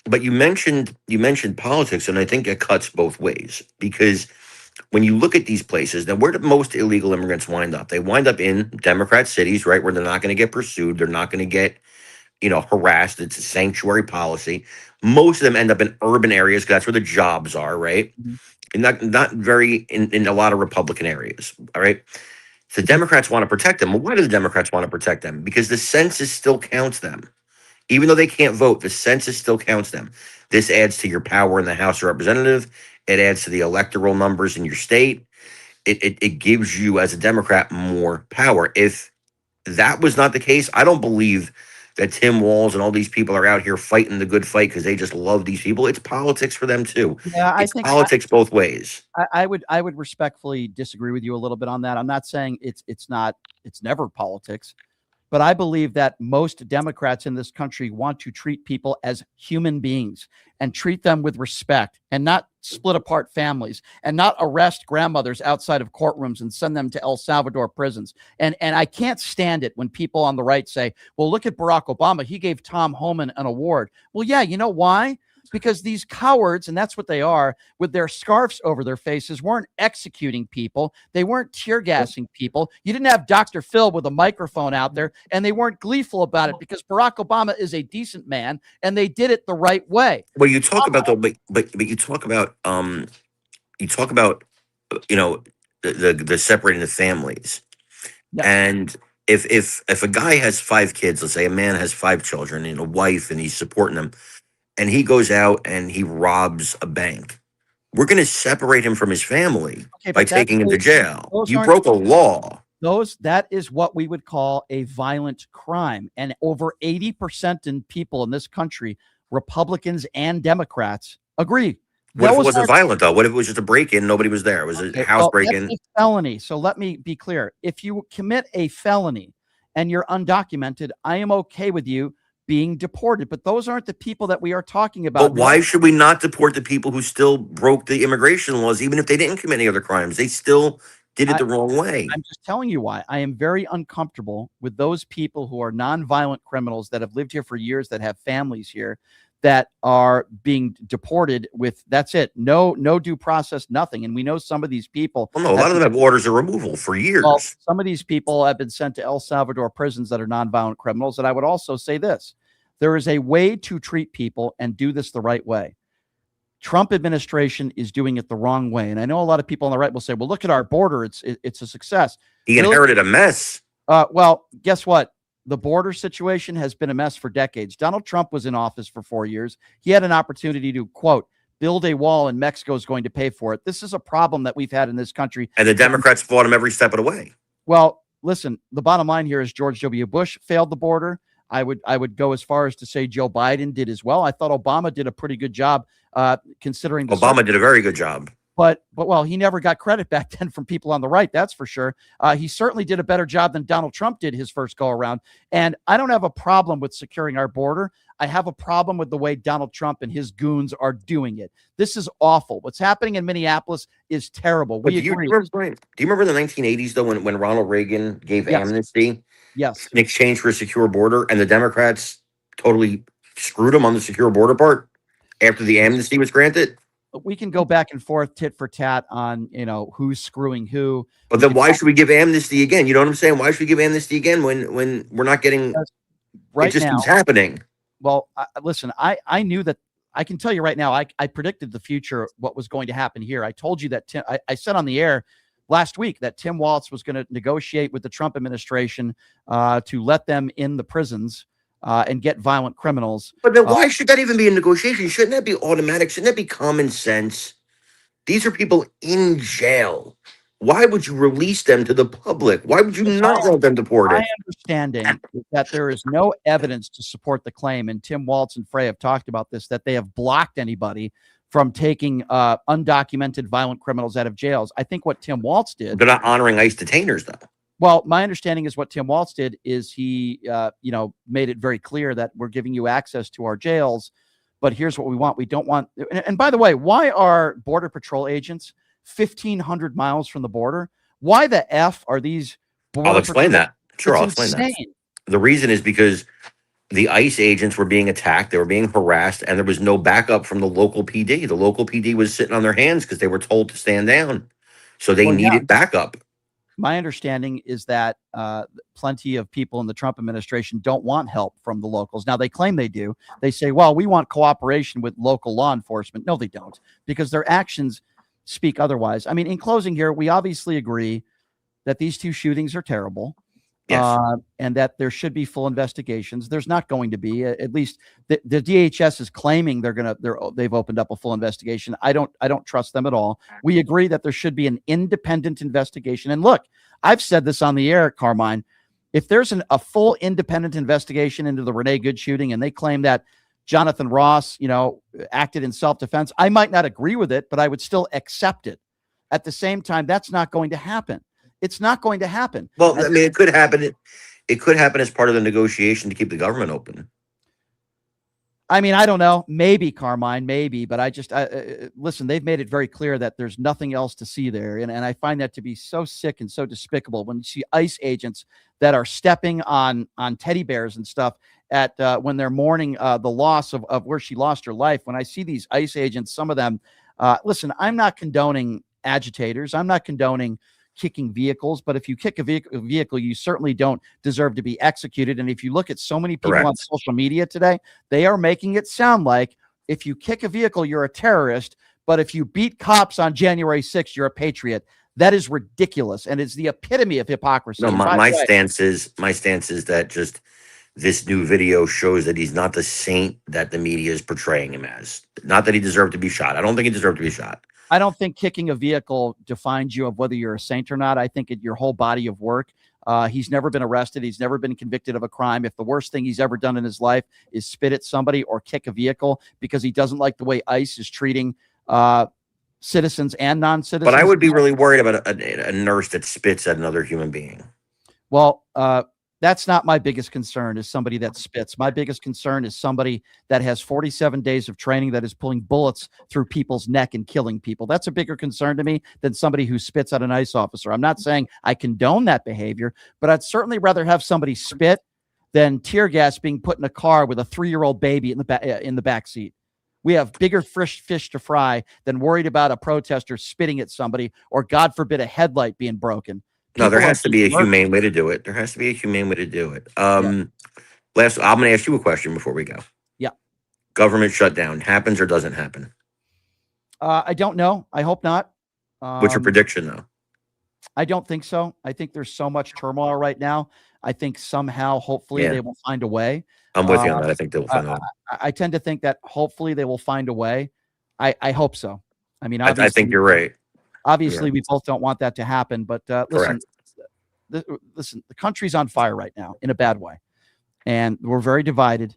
C: But you mentioned politics, and I think it cuts both ways, because when you look at these places, now where do most illegal immigrants wind up? They wind up in Democrat cities, right, where they're not going to get pursued, they're not going to get harassed. It's a sanctuary policy. Most of them end up in urban areas because that's where the jobs are, right?
B: Mhm.
C: And not very in a lot of Republican areas. All right. The Democrats want to protect them. Well, why do the Democrats want to protect them? Because the census still counts them. Even though they can't vote, the census still counts them. This adds to your power in the House of Representative. It adds to the electoral numbers in your state. It gives you, as a Democrat, more power. If that was not the case, I don't believe that Tim Walz and all these people are out here fighting the good fight because they just love these people. It's politics for them too.
B: Yeah,
C: It's politics both ways.
B: I would respectfully disagree with you a little bit on that. I'm not saying it's never politics, but I believe that most Democrats in this country want to treat people as human beings and treat them with respect and not split apart families and not arrest grandmothers outside of courtrooms and send them to El Salvador prisons. And I can't stand it when people on the right say, well, look at Barack Obama. He gave Tom Homan an award. Well, yeah, you know why? Because these cowards, and that's what they are, with their scarves over their faces, weren't executing people. They weren't tear gassing people. You didn't have Dr. Phil with a microphone out there, and they weren't gleeful about it because Barack Obama is a decent man, and they did it the right way.
C: Well, you talk about but you talk about you know the separating the families,
B: Yeah.
C: and if a guy has 5 kids, let's say a man has 5 children and a wife, and he's supporting them, and he goes out and he robs a bank, we're going to separate him from his family by taking him to jail. You broke a law.
B: That is what we would call a violent crime. And over 80% in people in this country, Republicans and Democrats, agree.
C: What if it wasn't violent, though? What if it was just a break-in? Nobody was there. It was a house break-in.
B: That's a felony. So let me be clear. If you commit a felony and you're undocumented, I am okay with you being deported, but those aren't the people that we are talking about.
C: But why should we not deport the people who still broke the immigration laws, even if they didn't commit any other crimes? They still did it the wrong way.
B: I'm just telling you why. I am very uncomfortable with those people who are nonviolent criminals that have lived here for years, that have families here, that are being deported with, that's it, no due process, nothing. And we know some of these people.
C: Well, no, a lot of them have orders of removal for years.
B: Well, some of these people have been sent to El Salvador prisons that are nonviolent criminals. And I would also say this: there is a way to treat people and do this the right way. Trump administration is doing it the wrong way. And I know a lot of people on the right will say, well, look at our border. It's a success.
C: He inherited a mess.
B: Well, guess what? The border situation has been a mess for decades. Donald Trump was in office for 4 years. He had an opportunity to, quote, build a wall, and Mexico is going to pay for it. This is a problem that we've had in this country.
C: And the Democrats fought him every step of the way.
B: Well, listen, the bottom line here is George W. Bush failed the border. I would go as far as to say Joe Biden did as well. I thought Obama did a pretty good job, considering
C: Obama did a very good job.
B: But well, he never got credit back then from people on the right. That's for sure. He certainly did a better job than Donald Trump did his first go around. And I don't have a problem with securing our border. I have a problem with the way Donald Trump and his goons are doing it. This is awful. What's happening in Minneapolis is terrible.
C: Do you remember the 1980s, though, when Ronald Reagan gave amnesty?
B: Yes.
C: In exchange for a secure border, and the Democrats totally screwed them on the secure border part after the amnesty was granted?
B: We can go back and forth tit for tat on, who's screwing who.
C: But then why should we give amnesty again? You know what I'm saying? Why should we give amnesty again when we're not getting,
B: right
C: it just
B: now,
C: keeps happening?
B: Well, listen, I knew that. I can tell you right now, I predicted the future, what was going to happen here. I told you that I said on the air last week that Tim Walz was going to negotiate with the Trump administration to let them in the prisons and get violent criminals.
C: But then why should that even be a negotiation? Shouldn't that be automatic? Shouldn't that be common sense? These are people in jail. Why would you release them to the public? Why would you not want them deported?
B: My understanding is that there is no evidence to support the claim, and Tim Walz and Frey have talked about this, that they have blocked anybody from taking undocumented violent criminals out of jails. I think what Tim Walz did—
C: They're not honoring ICE detainers, though.
B: Well, my understanding is what Tim Walz did is he, made it very clear that we're giving you access to our jails, but here's what we want. We don't want— and by the way, why are Border Patrol agents 1,500 miles from the border? Why the F are these—
C: I'll explain that. Sure, I'll explain that. The reason is because the ICE agents were being attacked, they were being harassed, and there was no backup from the local PD. The local PD was sitting on their hands because they were told to stand down. So they needed backup.
B: My understanding is that plenty of people in the Trump administration don't want help from the locals. Now, they claim they do. They say, well, we want cooperation with local law enforcement. No, they don't, because their actions speak otherwise. I mean, in closing here, we obviously agree that these two shootings are terrible.
C: Yes.
B: And that there should be full investigations. There's not going to be. At least the DHS is claiming they've opened up a full investigation. I don't trust them at all. We agree that there should be an independent investigation. And look, I've said this on the air, Carmine. If there's a full independent investigation into the Renee Good shooting, and they claim that Jonathan Ross, acted in self-defense, I might not agree with it, but I would still accept it. At the same time, that's not going to happen. It's not going to happen.
C: Well, I mean, it could happen. It could happen as part of the negotiation to keep the government open.
B: I mean, I don't know. Maybe, Carmine, maybe. But listen, they've made it very clear that there's nothing else to see there. And I find that to be so sick and so despicable when you see ICE agents that are stepping on teddy bears and stuff when they're mourning the loss of where she lost her life. When I see these ICE agents, some of them, listen, I'm not condoning agitators. I'm not condoning kicking vehicles, but if you kick a vehicle, you certainly don't deserve to be executed. And if you look at so many people on social media today, they are making it sound like if you kick a vehicle, you're a terrorist, but if you beat cops on January 6th, you're a patriot. That is ridiculous, and it's the epitome of hypocrisy.
C: No, my stance is that just this new video shows that he's not the saint that the media is portraying him as. Not that he deserved to be shot. I don't think he deserved to be shot.
B: I don't think kicking a vehicle defines you of whether you're a saint or not. I think your whole body of work. He's never been arrested. He's never been convicted of a crime. If the worst thing he's ever done in his life is spit at somebody or kick a vehicle because he doesn't like the way ICE is treating citizens and non-citizens.
C: But I would be really worried about a nurse that spits at another human being.
B: Well, that's not my biggest concern, is somebody that spits. My biggest concern is somebody that has 47 days of training that is pulling bullets through people's neck and killing people. That's a bigger concern to me than somebody who spits at an ICE officer. I'm not saying I condone that behavior, but I'd certainly rather have somebody spit than tear gas being put in a car with a 3-year-old baby in the back seat. We have bigger fish to fry than worried about a protester spitting at somebody or, God forbid, a headlight being broken.
C: No, there has to be a humane way to do it. There has to be a humane way to do it. I'm going to ask you a question before we go.
B: Yeah.
C: Government shutdown happens or doesn't happen?
B: I don't know. I hope not.
C: What's your prediction, though?
B: I don't think so. I think there's so much turmoil right now. I think somehow, hopefully, they will find a way.
C: I'm with you on that. I think they will find a way.
B: I tend to think that hopefully they will find a way. I hope so. I mean,
C: I think you're right.
B: Obviously, we both don't want that to happen, but listen, the country's on fire right now in a bad way, and we're very divided.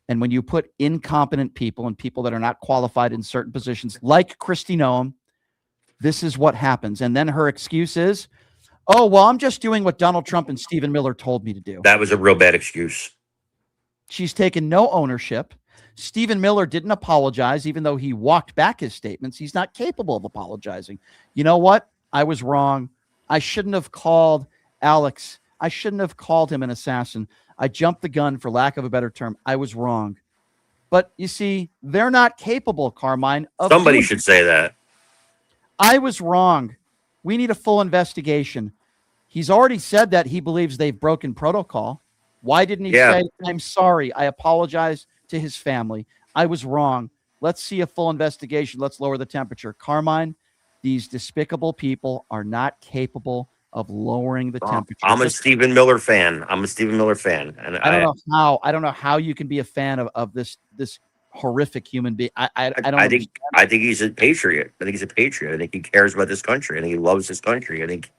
B: And when you put incompetent people and people that are not qualified in certain positions, like Kristi Noem, this is what happens. And then her excuse is, oh, well, I'm just doing what Donald Trump and Stephen Miller told me to do.
C: That was a real bad excuse.
B: She's taken no ownership. Stephen Miller didn't apologize, even though he walked back his statements. He's not capable of apologizing. You know what? I was wrong. I shouldn't have called Alex. I shouldn't have called him an assassin. I jumped the gun, for lack of a better term. I was wrong. But you see, they're not capable, Carmine.
C: Somebody should say that.
B: I was wrong. We need a full investigation. He's already said that he believes they've broken protocol. Why didn't he say, I'm sorry, I apologize to his family. I was wrong. Let's see a full investigation. Let's lower the temperature. Carmine, these despicable people are not capable of lowering the temperature.
C: I'm a Stephen Miller fan. And
B: I don't know how you can be a fan of this horrific human being. I
C: think he's a patriot. I think he cares about this country. I think he loves this country. I think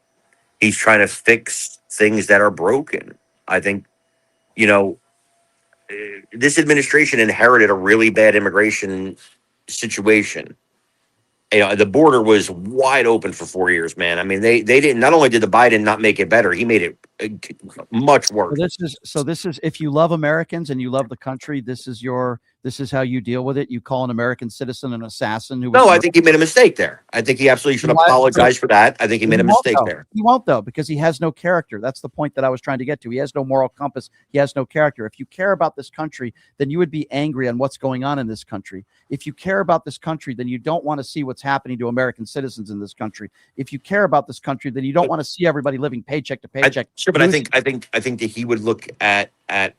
C: he's trying to fix things that are broken. I think, this administration inherited a really bad immigration situation. The border was wide open for 4 years, man. I mean, they didn't. Not only did the Biden not make it better, he made it much worse.
B: This is if you love Americans and you love the country, this is how you deal with it. You call an American citizen an assassin.
C: I think he made a mistake there. I think he absolutely should apologize for that. I think he made a mistake there.
B: He won't, though, because he has no character. That's the point that I was trying to get to. He has no moral compass. He has no character. If you care about this country, then you would be angry on what's going on in this country. If you care about this country, then you don't want to see what's happening to American citizens in this country. If you care about this country, then you don't want to see everybody living paycheck to paycheck.
C: But I think that he would look at Lake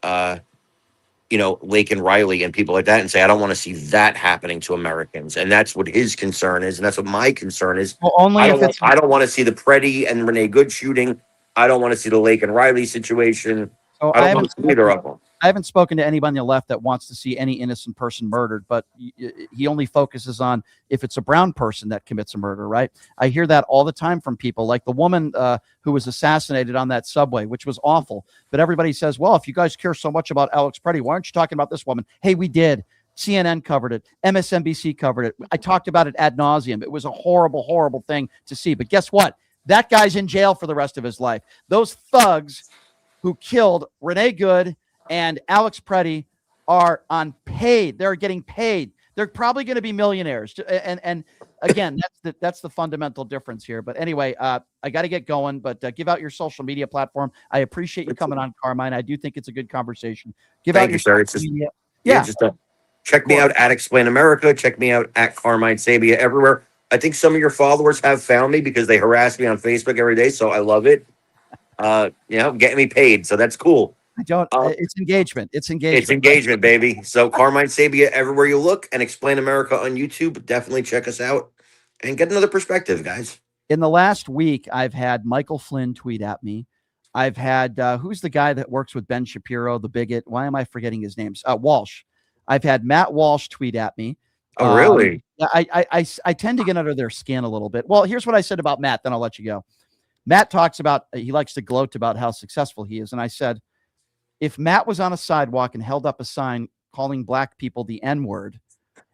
C: and Riley and people like that and say, I don't want to see that happening to Americans. And that's what his concern is. And that's what my concern is.
B: Well,
C: I don't want to see the Pretti and Renee Good shooting. I don't want to see the Lake and Riley situation.
B: So
C: I don't know either of them.
B: I haven't spoken to anybody on the left that wants to see any innocent person murdered, but he only focuses on if it's a brown person that commits a murder, right? I hear that all the time from people, like the woman who was assassinated on that subway, which was awful. But everybody says, well, if you guys care so much about Alex Pretti, why aren't you talking about this woman? Hey, we did. CNN covered it. MSNBC covered it. I talked about it ad nauseum. It was a horrible, horrible thing to see. But guess what? That guy's in jail for the rest of his life. Those thugs who killed Renee Good and Alex Pretti are on paid. They're getting paid. They're probably going to be millionaires. And again, that's the fundamental difference here. But anyway, I got to get going. But give out your social media platform. I appreciate you coming on, Carmine. I do think it's a good conversation.
C: Thank you, sir. It's just, yeah. Check me out at Explain America. Check me out at Carmine Sabia everywhere. I think some of your followers have found me because they harass me on Facebook every day. So I love it. Getting me paid. So that's cool.
B: I don't. It's engagement. It's engagement.
C: It's engagement, baby. So Carmine Sabia everywhere you look, and Explain America on YouTube. Definitely check us out and get another perspective, guys.
B: In the last week, I've had Michael Flynn tweet at me. I've had who's the guy that works with Ben Shapiro, the bigot? Why am I forgetting his names? Walsh. I've had Matt Walsh tweet at me.
C: Oh, really?
B: I tend to get under their skin a little bit. Well, here's what I said about Matt. Then I'll let you go. Matt talks about he likes to gloat about how successful he is, and I said, if Matt was on a sidewalk and held up a sign calling black people the N-word,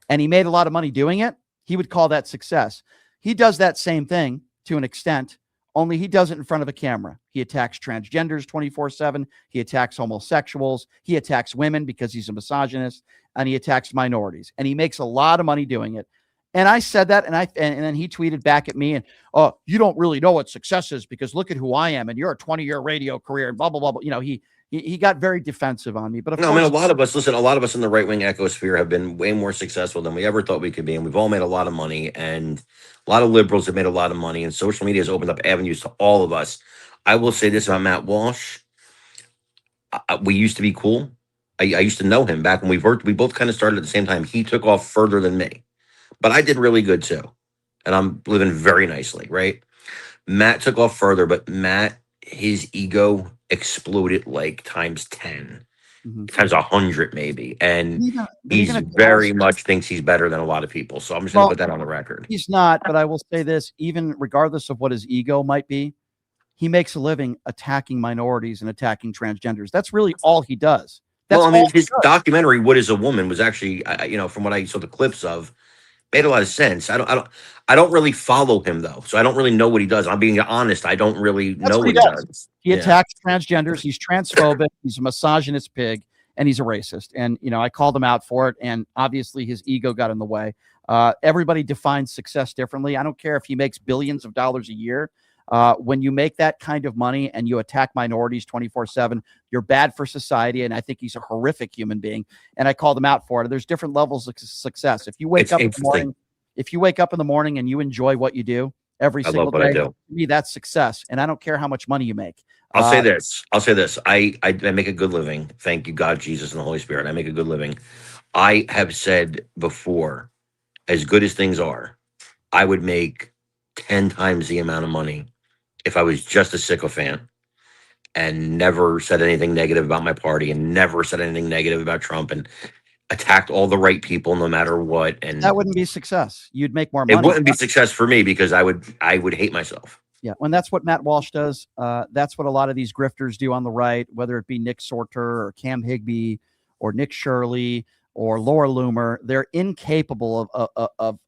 B: and he made a lot of money doing it, he would call that success. He does that same thing to an extent, only he does it in front of a camera. He attacks transgenders 24/7. He attacks homosexuals. He attacks women because he's a misogynist, and he attacks minorities. And he makes a lot of money doing it. And I said that, and then he tweeted back at me, and oh, you don't really know what success is because look at who I am, and you're a 20-year radio career, and blah blah blah. You know, he got very defensive on me. But
C: no, I mean, a lot of us in the right wing ecosphere have been way more successful than we ever thought we could be, and we've all made a lot of money, and a lot of liberals have made a lot of money, and social media has opened up avenues to all of us. I will say this about Matt Walsh: we used to be cool. I used to know him back when we worked. We both kind of started at the same time. He took off further than me, but I did really good too, and I'm living very nicely, right? Matt took off further, but Matt, his ego exploded like times 10, times 100 maybe, and he very much thinks he's better than a lot of people. So I'm just going to put that on the record.
B: He's not, but I will say this: even regardless of what his ego might be, he makes a living attacking minorities and attacking transgenders. That's really all he does. That's
C: well, I mean, his documentary "What Is a Woman" was actually, from what I saw the clips of, made a lot of sense. I don't really follow him though, so I don't really know what he does. I'm being honest. I don't really know what he does.
B: He attacks transgenders. He's transphobic. He's a misogynist pig, and he's a racist. And I called him out for it. And obviously, his ego got in the way. Everybody defines success differently. I don't care if he makes billions of dollars a year. When you make that kind of money and you attack minorities 24/7, you're bad for society. And I think he's a horrific human being. And I called him out for it. There's different levels of success. If you wake up in the morning, and you enjoy what you do every single day, to me, that's success. And I don't care how much money you make.
C: I'll say this. I make a good living. Thank you, God, Jesus, and the Holy Spirit. I make a good living. I have said before, as good as things are, I would make 10 times the amount of money if I was just a sycophant and never said anything negative about my party and never said anything negative about Trump and attacked all the right people no matter what. And
B: that wouldn't be success. You'd make more money.
C: It wouldn't be success for me because I would hate myself.
B: Yeah, when that's what Matt Walsh does. That's what a lot of these grifters do on the right, whether it be Nick Sorter or Cam Higbee or Nick Shirley or Laura Loomer. They're incapable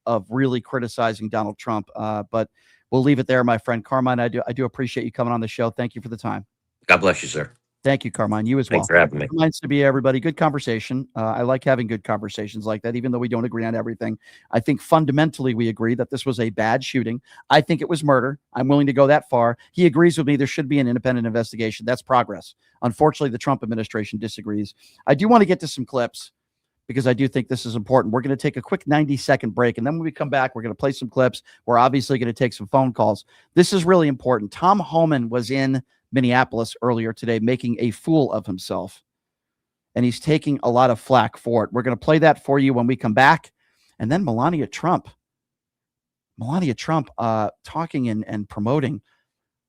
B: of really criticizing Donald Trump. But we'll leave it there, my friend. Carmine, I do appreciate you coming on the show. Thank you for the time.
C: God bless you, sir.
B: Thank you, Carmine. You as well.
C: Thanks for having me.
B: Nice to be everybody. Good conversation. I like having good conversations like that, even though we don't agree on everything. I think fundamentally we agree that this was a bad shooting. I think it was murder. I'm willing to go that far. He agrees with me. There should be an independent investigation. That's progress. Unfortunately, the Trump administration disagrees. I do want to get to some clips because I do think this is important. We're going to take a quick 90-second break, and then when we come back, we're going to play some clips. We're obviously going to take some phone calls. This is really important. Tom Homan was in Minneapolis earlier today making a fool of himself, and he's taking a lot of flack for it. We're going to play that for you when we come back. And then Melania Trump talking and promoting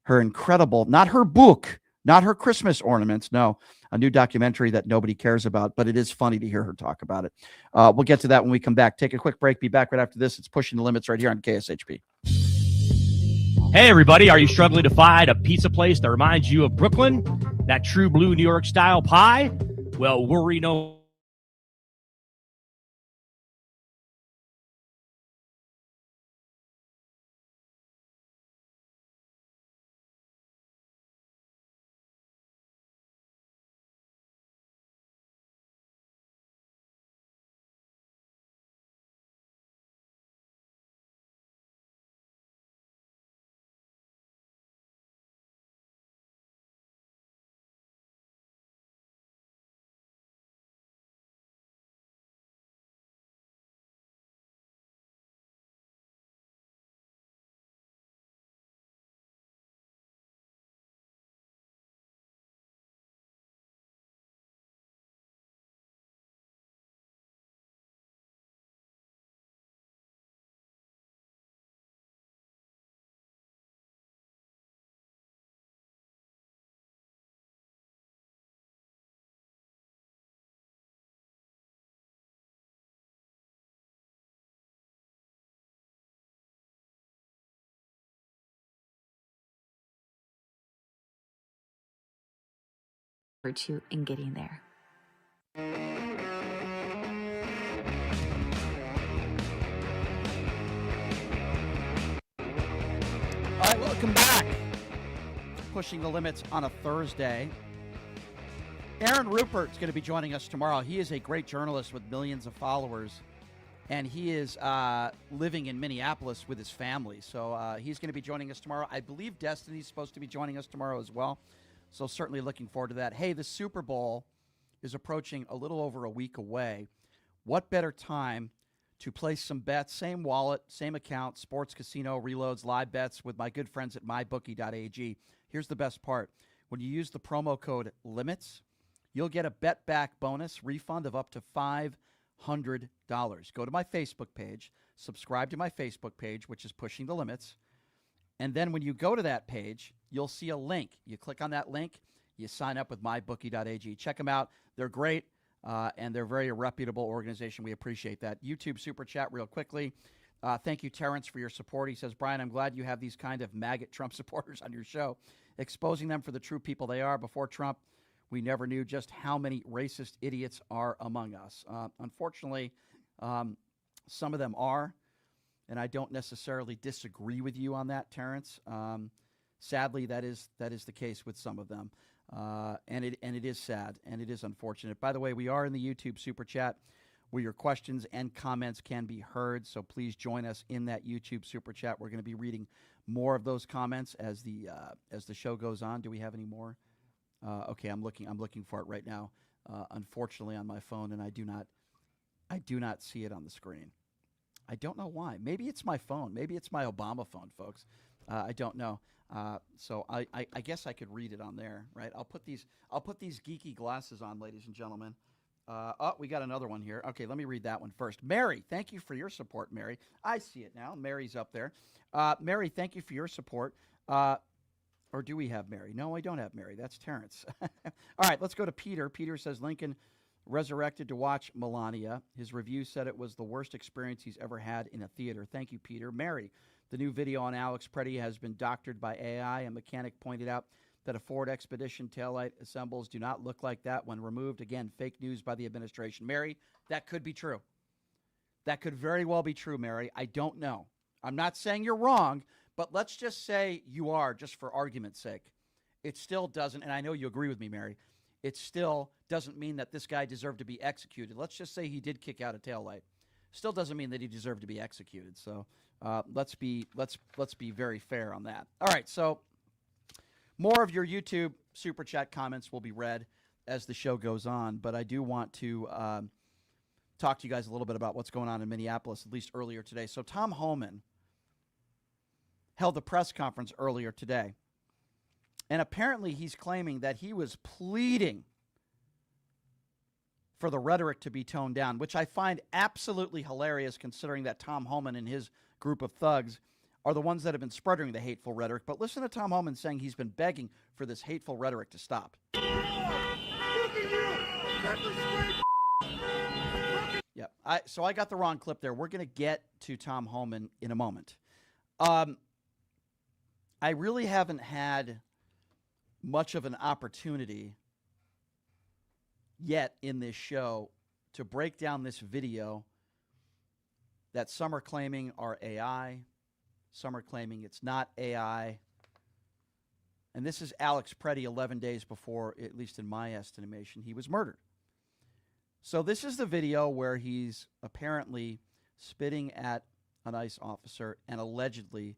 B: her incredible, not her book, not her Christmas ornaments, no, a new documentary that nobody cares about, but it is funny to hear her talk about it. We'll get to that when we come back. Take a quick break. Be back right after this. It's Pushing the Limits right here on KSHP.
D: Hey, everybody. Are you struggling to find a pizza place that reminds you of Brooklyn? That true blue New York style pie? Well, worry no.
E: To in getting there.
B: All right, welcome back. Pushing the Limits on a Thursday. Aaron Rupert's going to be joining us tomorrow. He is a great journalist with millions of followers, and he is living in Minneapolis with his family. So he's going to be joining us tomorrow. I believe Destiny's supposed to be joining us tomorrow as well. So certainly looking forward to that. Hey, the Super Bowl is approaching a little over a week away. What better time to place some bets, same wallet, same account, sports, casino, reloads, live bets with my good friends at mybookie.ag. Here's the best part. When you use the promo code LIMITS, you'll get a bet back bonus refund of up to $500. Go to my Facebook page, subscribe to my Facebook page, which is Pushing the Limits. And then when you go to that page, you'll see a link. You click on that link, you sign up with mybookie.ag. Check them out. They're great, and they're a very reputable organization. We appreciate that. YouTube Super Chat real quickly. Thank you, Terrence, for your support. He says, Brian, I'm glad you have these kind of maggot Trump supporters on your show, exposing them for the true people they are. Before Trump, we never knew just how many racist idiots are among us. Unfortunately, some of them are. And I don't necessarily disagree with you on that, Terrence. Sadly, that is the case with some of them, and it is sad and it is unfortunate. By the way, we are in the YouTube Super Chat where your questions and comments can be heard. So please join us in that YouTube Super Chat. We're going to be reading more of those comments as the show goes on. Do we have any more? Okay, I'm looking for it right now. Unfortunately, on my phone, and I do not see it on the screen. I don't know why. Maybe it's my phone. Maybe it's my Obama phone, folks. I don't know. So I guess I could read it on there, right? I'll put these geeky glasses on, ladies and gentlemen. Oh, we got another one here. Okay, let me read that one first. Mary, thank you for your support, Mary. I see it now. Mary's up there. Mary, thank you for your support. Or do we have Mary? No, I don't have Mary. That's Terrence. All right, let's go to Peter. Peter says Lincoln resurrected to watch Melania. His review said it was the worst experience he's ever had in a theater. Thank you, Peter. Mary, the new video on Alex Pretti has been doctored by AI. A mechanic pointed out that a Ford Expedition taillight assembles do not look like that when removed. Again, fake news by the administration. Mary, that could be true. That could very well be true, Mary. I don't know. I'm not saying you're wrong, but let's just say you are, just for argument's sake. It still doesn't, and I know you agree with me, Mary, it still doesn't mean that this guy deserved to be executed. Let's just say he did kick out a taillight. Still doesn't mean that he deserved to be executed. So let's be very fair on that. All right, so more of your YouTube Super Chat comments will be read as the show goes on, but I do want to talk to you guys a little bit about what's going on in Minneapolis, at least earlier today. So Tom Homan held a press conference earlier today. And apparently he's claiming that he was pleading for the rhetoric to be toned down, which I find absolutely hilarious considering that Tom Homan and his group of thugs are the ones that have been spreading the hateful rhetoric. But listen to Tom Homan saying he's been begging for this hateful rhetoric to stop. Yeah, so I got the wrong clip there. We're going to get to Tom Homan in a moment. I really haven't had much of an opportunity yet in this show to break down this video that some are claiming are AI, some are claiming it's not AI. And this is Alex Pretti 11 days before, at least in my estimation, he was murdered. So this is the video where he's apparently spitting at an ICE officer and allegedly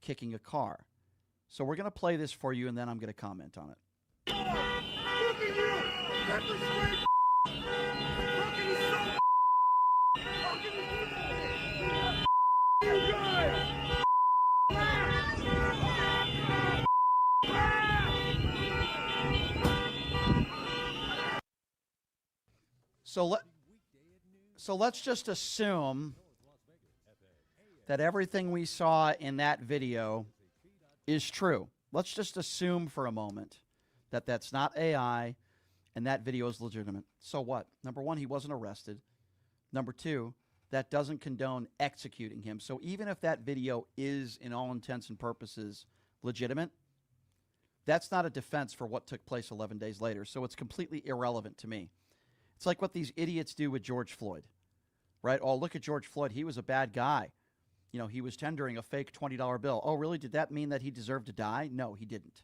B: kicking a car. So we're going to play this for you, and then I'm going to comment on it.
F: Look at you!
B: So let's just assume that everything we saw in that video is true. Let's just assume for a moment that that's not AI and that video is legitimate. So what? Number one, he wasn't arrested. Number two, that doesn't condone executing him. So even if that video is, in all intents and purposes, legitimate, that's not a defense for what took place 11 days later. So it's completely irrelevant to me. It's like what these idiots do with George Floyd, right? Oh, look at George Floyd. He was a bad guy. You know, he was tendering a fake $20 bill. Oh, really? Did that mean that he deserved to die? No, he didn't.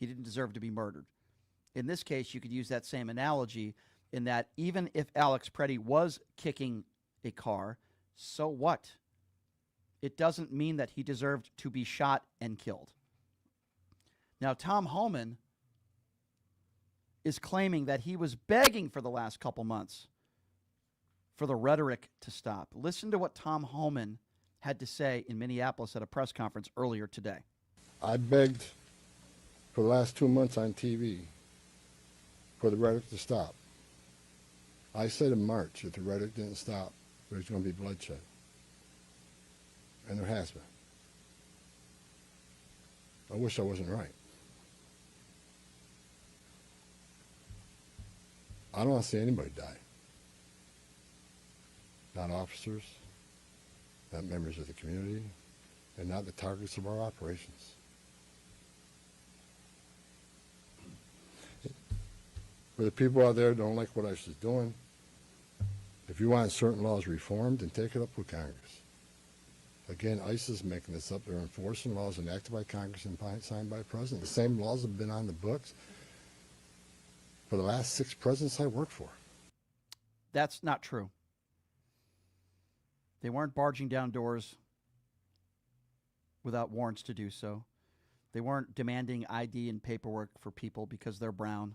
B: He didn't deserve to be murdered. In this case, you could use that same analogy in that even if Alex Pretti was kicking a car, so what? It doesn't mean that he deserved to be shot and killed. Now, Tom Homan is claiming that he was begging for the last couple months for the rhetoric to stop. Listen to what Tom Homan had to say in Minneapolis at a press conference earlier today.
G: I begged for the last 2 months on TV for the rhetoric to stop. I said in March if the rhetoric didn't stop, there's going to be bloodshed. And there has been. I wish I wasn't right. I don't want to see anybody die. Not officers, not members of the community, and not the targets of our operations. For the people out there who don't like what ICE is doing, if you want certain laws reformed, then take it up with Congress. Again, ICE is making this up. They're enforcing laws enacted by Congress and signed by the President. The same laws have been on the books for the last 6 presidents I worked for.
B: That's not true. They weren't barging down doors without warrants to do so. They weren't demanding ID and paperwork for people because they're brown.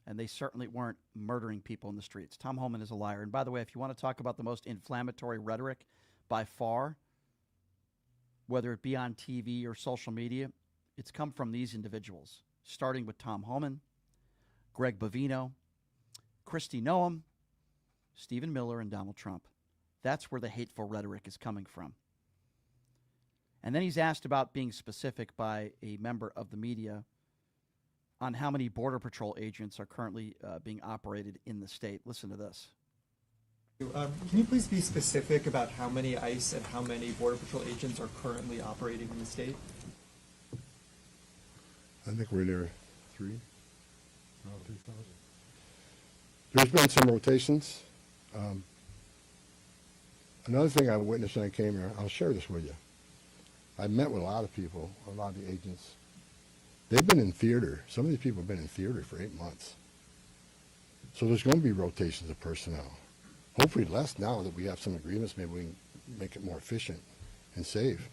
B: And they certainly weren't murdering people in the streets. Tom Homan is a liar. And by the way, if you want to talk about the most inflammatory rhetoric by far, whether it be on TV or social media, it's come from these individuals, starting with Tom Homan, Greg Bovino, Kristi Noem, Stephen Miller, and Donald Trump. That's where the hateful rhetoric is coming from. And then he's asked about being specific by a member of the media on how many Border Patrol agents are currently being operated in the state. Listen to this.
H: Can you please be specific about how many ICE and how many Border Patrol agents are currently operating in the state?
G: I think we're near 3,000. There's been some rotations. Another thing I witnessed when I came here, I'll share this with you. I met with a lot of people, a lot of the agents. They've been in theater. Some of these people have been in theater for 8 months. So there's going to be rotations of personnel. Hopefully less now that we have some agreements. Maybe we can make it more efficient and safe.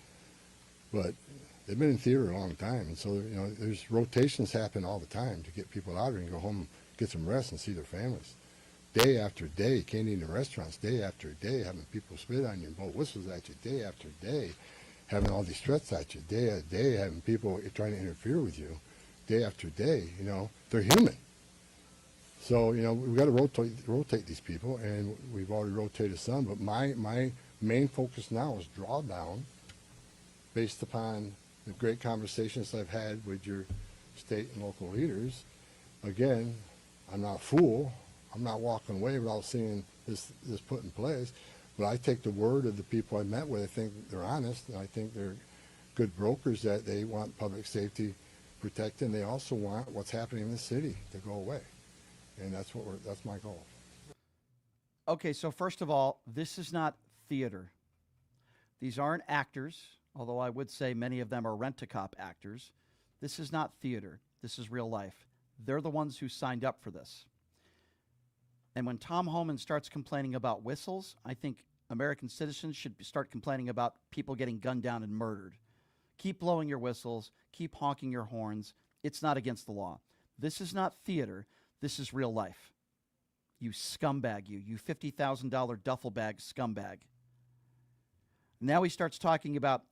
G: But they've been in theater a long time. And so, you know, there's rotations happen all the time to get people out here and go home, get some rest and see their families. Day after day, can't eat in restaurants, day after day, having people spit on you and blow whistles at you, day after day, having all these threats at you, day after day, having people trying to interfere with you, day after day. You know, they're human. So, you know, we've got to rotate these people, and we've already rotated some. But my main focus now is draw down based upon the great conversations I've had with your state and local leaders. Again, I'm not a fool. I'm not walking away without seeing this put in place. But I take the word of the people I met with. I think they're honest, and I think they're good brokers, that they want public safety protected, and they also want what's happening in the city to go away. And that's my goal.
B: Okay, so first of all, this is not theater. These aren't actors, although I would say many of them are rent-a-cop actors. This is not theater. This is real life. They're the ones who signed up for this. And when Tom Homan starts complaining about whistles, I think American citizens should start complaining about people getting gunned down and murdered. Keep blowing your whistles. Keep honking your horns. It's not against the law. This is not theater. This is real life. You scumbag, you $50,000 duffel bag scumbag. Now he starts talking about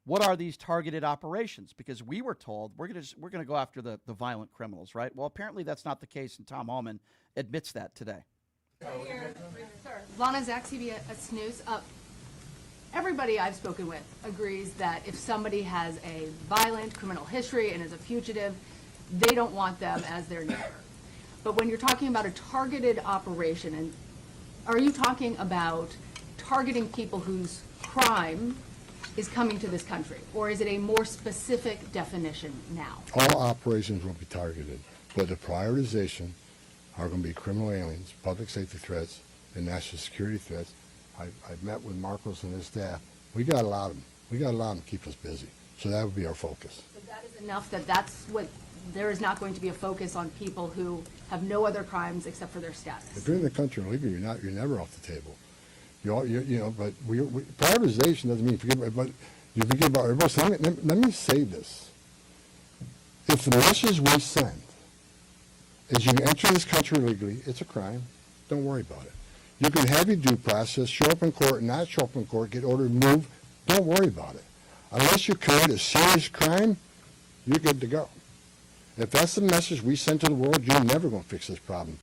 B: what are these targeted operations? Because we were told we're gonna go after the violent criminals, right? Well, apparently that's not the case, and Tom Homan admits that today.
F: Lana Zach, CBS News. Everybody I've spoken with agrees that if somebody has a violent criminal history and is a fugitive, they don't want them as their neighbor. But when you're talking about a targeted operation, and are you talking about targeting people whose crime is coming to this country, or is it a more specific definition now?
G: All operations will be targeted, but the prioritization are going to be criminal aliens, public safety threats, and national security threats. I've met with Marcos and his staff. We got a lot of them. We got a lot of them to keep us busy. So that would be our focus.
F: But that is enough that's what, there is not going to be a focus on people who have no other crimes except for their status.
G: If you're in the country illegally, you're never off the table. But prioritization doesn't mean forget about everybody else. Let me say this. If the message we send is you enter this country illegally, it's a crime, don't worry about it. You can have your due process, show up in court, not show up in court, get ordered moved, don't worry about it. Unless you commit a serious crime, you're good to go. If that's the message we send to the world, you're never going to fix this problem.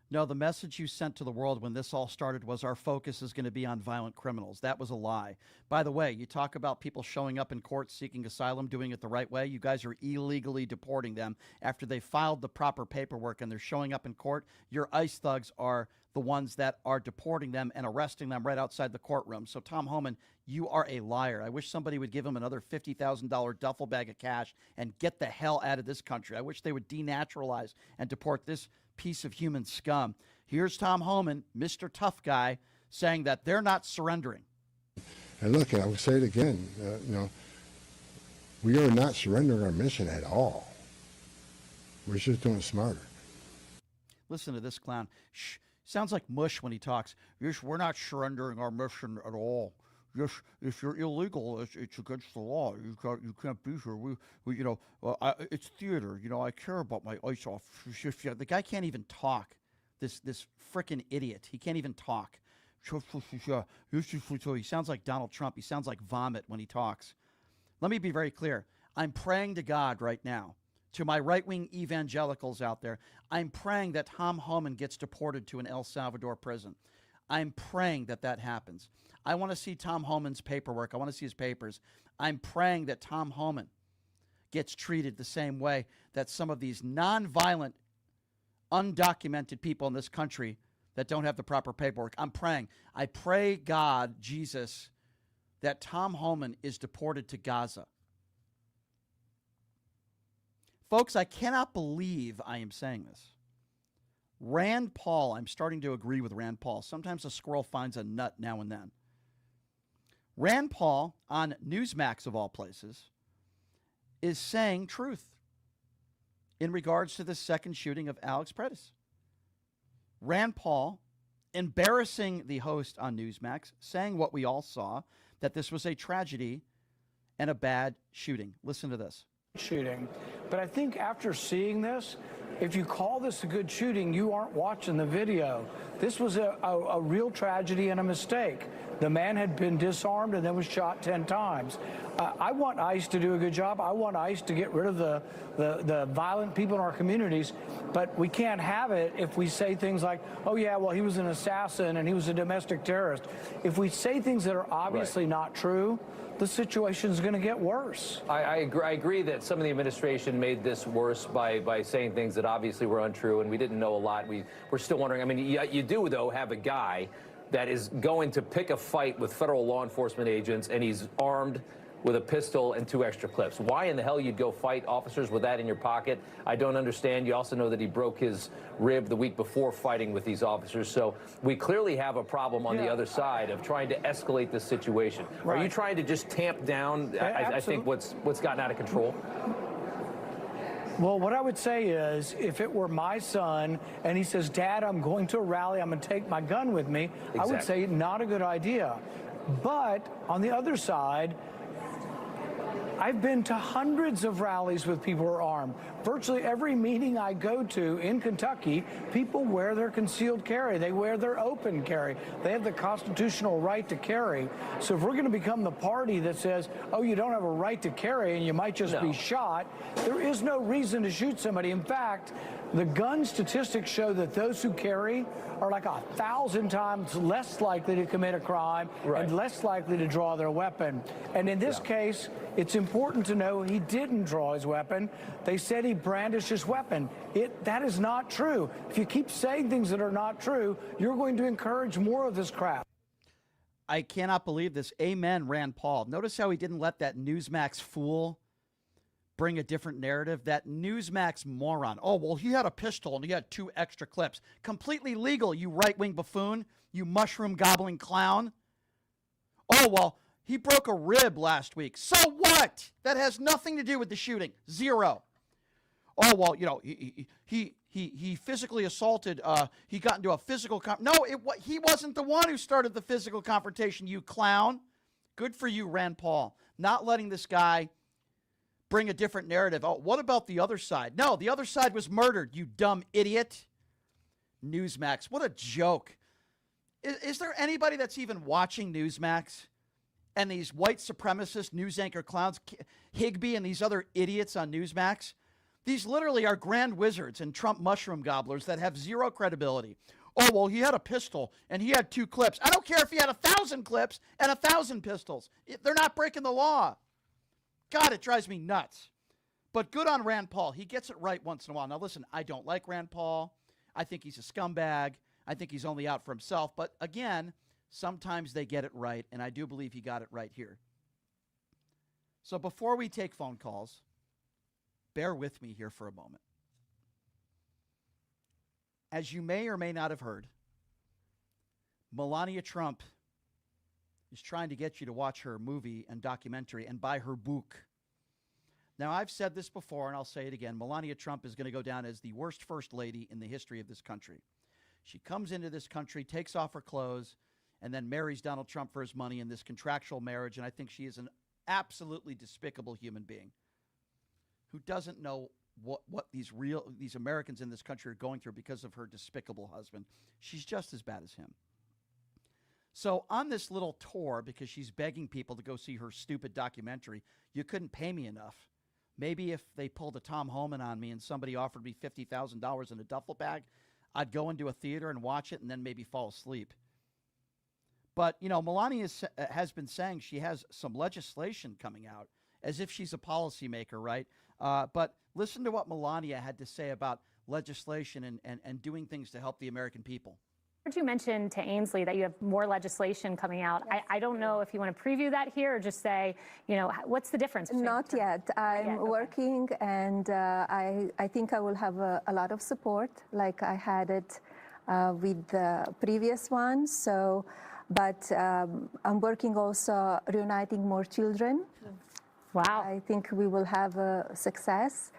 B: No, the message you sent to the world when this all started was our focus is going to be on violent criminals. That was a lie. By the way, you talk about people showing up in court seeking asylum, doing it the right way. You guys are illegally deporting them after they filed the proper paperwork and they're showing up in court. Your ICE thugs are the ones that are deporting them and arresting them right outside the courtroom. So, Tom Homan, you are a liar. I wish somebody would give him another $50,000 duffel bag of cash and get the hell out of this country. I wish they would denaturalize and deport this piece of human scum. Here's Tom Homan, Mr. Tough Guy, saying that they're not surrendering.
G: And look, and I will say it again, we are not surrendering our mission at all. We're just doing it smarter.
B: Listen to this clown. Shh. Sounds like mush when he talks. Yes, we're not surrendering our mission at all. Yes, if you're illegal, it's against the law. You can't be here. It's theater. I care about my ICE officers. The guy can't even talk. This frickin' idiot. He can't even talk. He sounds like Donald Trump. He sounds like vomit when he talks. Let me be very clear. I'm praying to God right now, to my right-wing evangelicals out there, I'm praying that Tom Homan gets deported to an El Salvador prison. I'm praying that happens. I want to see Tom Homan's paperwork. I want to see his papers. I'm praying that Tom Homan gets treated the same way that some of these non-violent, undocumented people in this country that don't have the proper paperwork. I'm praying. I pray, God, Jesus, that Tom Homan is deported to Gaza. Folks, I cannot believe I am saying this. Rand Paul, I'm starting to agree with Rand Paul. Sometimes a squirrel finds a nut now and then. Rand Paul, on Newsmax of all places, is saying truth in regards to the second shooting of Alex Pretti. Rand Paul, embarrassing the host on Newsmax, saying what we all saw, that this was a tragedy and a bad shooting. Listen to this.
I: Shooting. But I think after seeing this, if you call this a good shooting, you aren't watching the video. This was a real tragedy and a mistake. The man had been disarmed and then was shot 10 times. I want ICE to do a good job. I want ICE to get rid of the violent people in our communities, but we can't have it if we say things like, oh yeah, well, he was an assassin and he was a domestic terrorist. If we say things that are obviously not true, the situation is going to get worse.
J: I agree that some of the administration made this worse by saying things that obviously were untrue, and we didn't know a lot. We're still wondering. I mean, you do, though, have a guy that is going to pick a fight with federal law enforcement agents, and he's armed with a pistol and 2 extra clips. Why in the hell you'd go fight officers with that in your pocket, I don't understand. You also know that he broke his rib the week before fighting with these officers. So we clearly have a problem on the other side of trying to escalate this situation. Are you trying to just tamp down, I think, what's gotten out of control?
I: Well, what I would say is, if it were my son and he says, Dad, I'm going to a rally, I'm going to take my gun with me, I would say not a good idea. But on the other side, I've been to hundreds of rallies with people who are armed. Virtually every meeting I go to in Kentucky, people wear their concealed carry. They wear their open carry. They have the constitutional right to carry. So if we're going to become the party that says, oh, you don't have a right to carry and you might just be shot, there is no reason to shoot somebody. In fact, the gun statistics show that those who carry are like 1,000 times less likely to commit a crime and less likely to draw their weapon. And in this case, it's important to know he didn't draw his weapon. They said he brandished his weapon. That is not true. If you keep saying things that are not true, you're going to encourage more of this crap.
B: I cannot believe this. Amen, Rand Paul. Notice how he didn't let that Newsmax fool bring a different narrative. That Newsmax moron. Oh, well, he had a pistol and he had 2 extra clips. Completely legal, you right-wing buffoon, you mushroom-gobbling clown. Oh, well, he broke a rib last week. So what? That has nothing to do with the shooting. 0. Oh, well, you know, he physically assaulted, he got into a physical, no, he wasn't the one who started the physical confrontation, you clown. Good for you, Rand Paul, not letting this guy bring a different narrative. Oh, what about the other side? No, the other side was murdered, you dumb idiot. Newsmax, what a joke. Is there anybody that's even watching Newsmax? And these white supremacist news anchor clowns, Higbee and these other idiots on Newsmax, these literally are grand wizards and Trump mushroom gobblers that have 0 credibility. Oh, well, he had a pistol and he had 2 clips. I don't care if he had 1,000 clips and 1,000 pistols. They're not breaking the law. God, it drives me nuts. But good on Rand Paul. He gets it right once in a while. Now, listen, I don't like Rand Paul. I think he's a scumbag. I think he's only out for himself. But again, sometimes they get it right, and I do believe he got it right here. So before we take phone calls, bear with me here for a moment. As you may or may not have heard, Melania Trump is trying to get you to watch her movie and documentary and buy her book. Now, I've said this before, and I'll say it again. Melania Trump is going to go down as the worst first lady in the history of this country. She comes into this country, takes off her clothes, and then marries Donald Trump for his money in this contractual marriage. And I think she is an absolutely despicable human being who doesn't know what these Americans in this country are going through because of her despicable husband. She's just as bad as him. So on this little tour, because she's begging people to go see her stupid documentary, you couldn't pay me enough. Maybe if they pulled a Tom Homan on me and somebody offered me $50,000 in a duffel bag, I'd go into a theater and watch it and then maybe fall asleep. But, you know, Melania has been saying she has some legislation coming out as if she's a policymaker, right? But listen to what Melania had to say about legislation and doing things to help the American people.
K: I heard you mention to Ainsley that you have more legislation coming out. I don't know if you want to preview that here or just say, you know, what's the difference?
L: Not yet. I'm working, and I think I will have a lot of support, like I had it with the previous one. So, but I'm working also reuniting more children.
K: Wow.
L: I think we will have a success.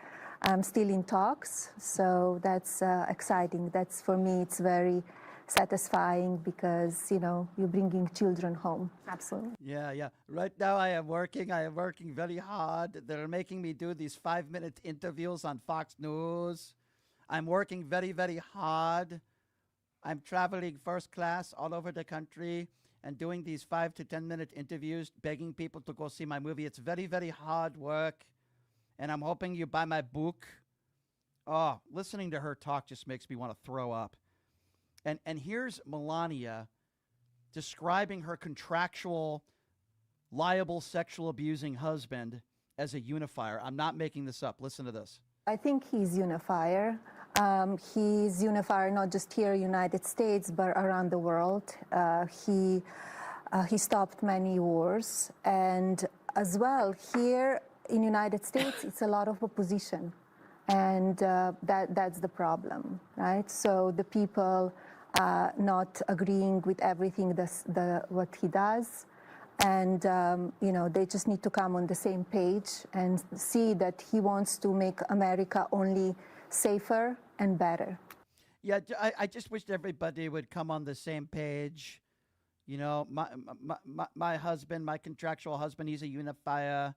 L: I'm still in talks, so that's exciting. That's, for me, it's very satisfying because, you know, you're bringing children home.
K: Absolutely.
B: Yeah. Right now I am working very hard. They're making me do these 5-minute interviews on Fox News. I'm working very, very hard. I'm traveling first class all over the country and doing these 5 to 10 minute interviews, begging people to go see my movie. It's very, very hard work. And I'm hoping you buy my book. Oh, listening to her talk just makes me want to throw up. And here's Melania describing her contractual, liable, sexual abusing husband as a unifier. I'm not making this up. Listen to this.
L: I think he's unifier. He's unifier not just here, United States, but around the world. He stopped many wars, and as well here in United States, it's a lot of opposition, and that's the problem, right? So the people not agreeing with everything what he does. And, they just need to come on the same page and see that he wants to make America only safer and better.
B: Yeah, I just wish everybody would come on the same page. You know, my husband, my contractual husband, he's a unifier.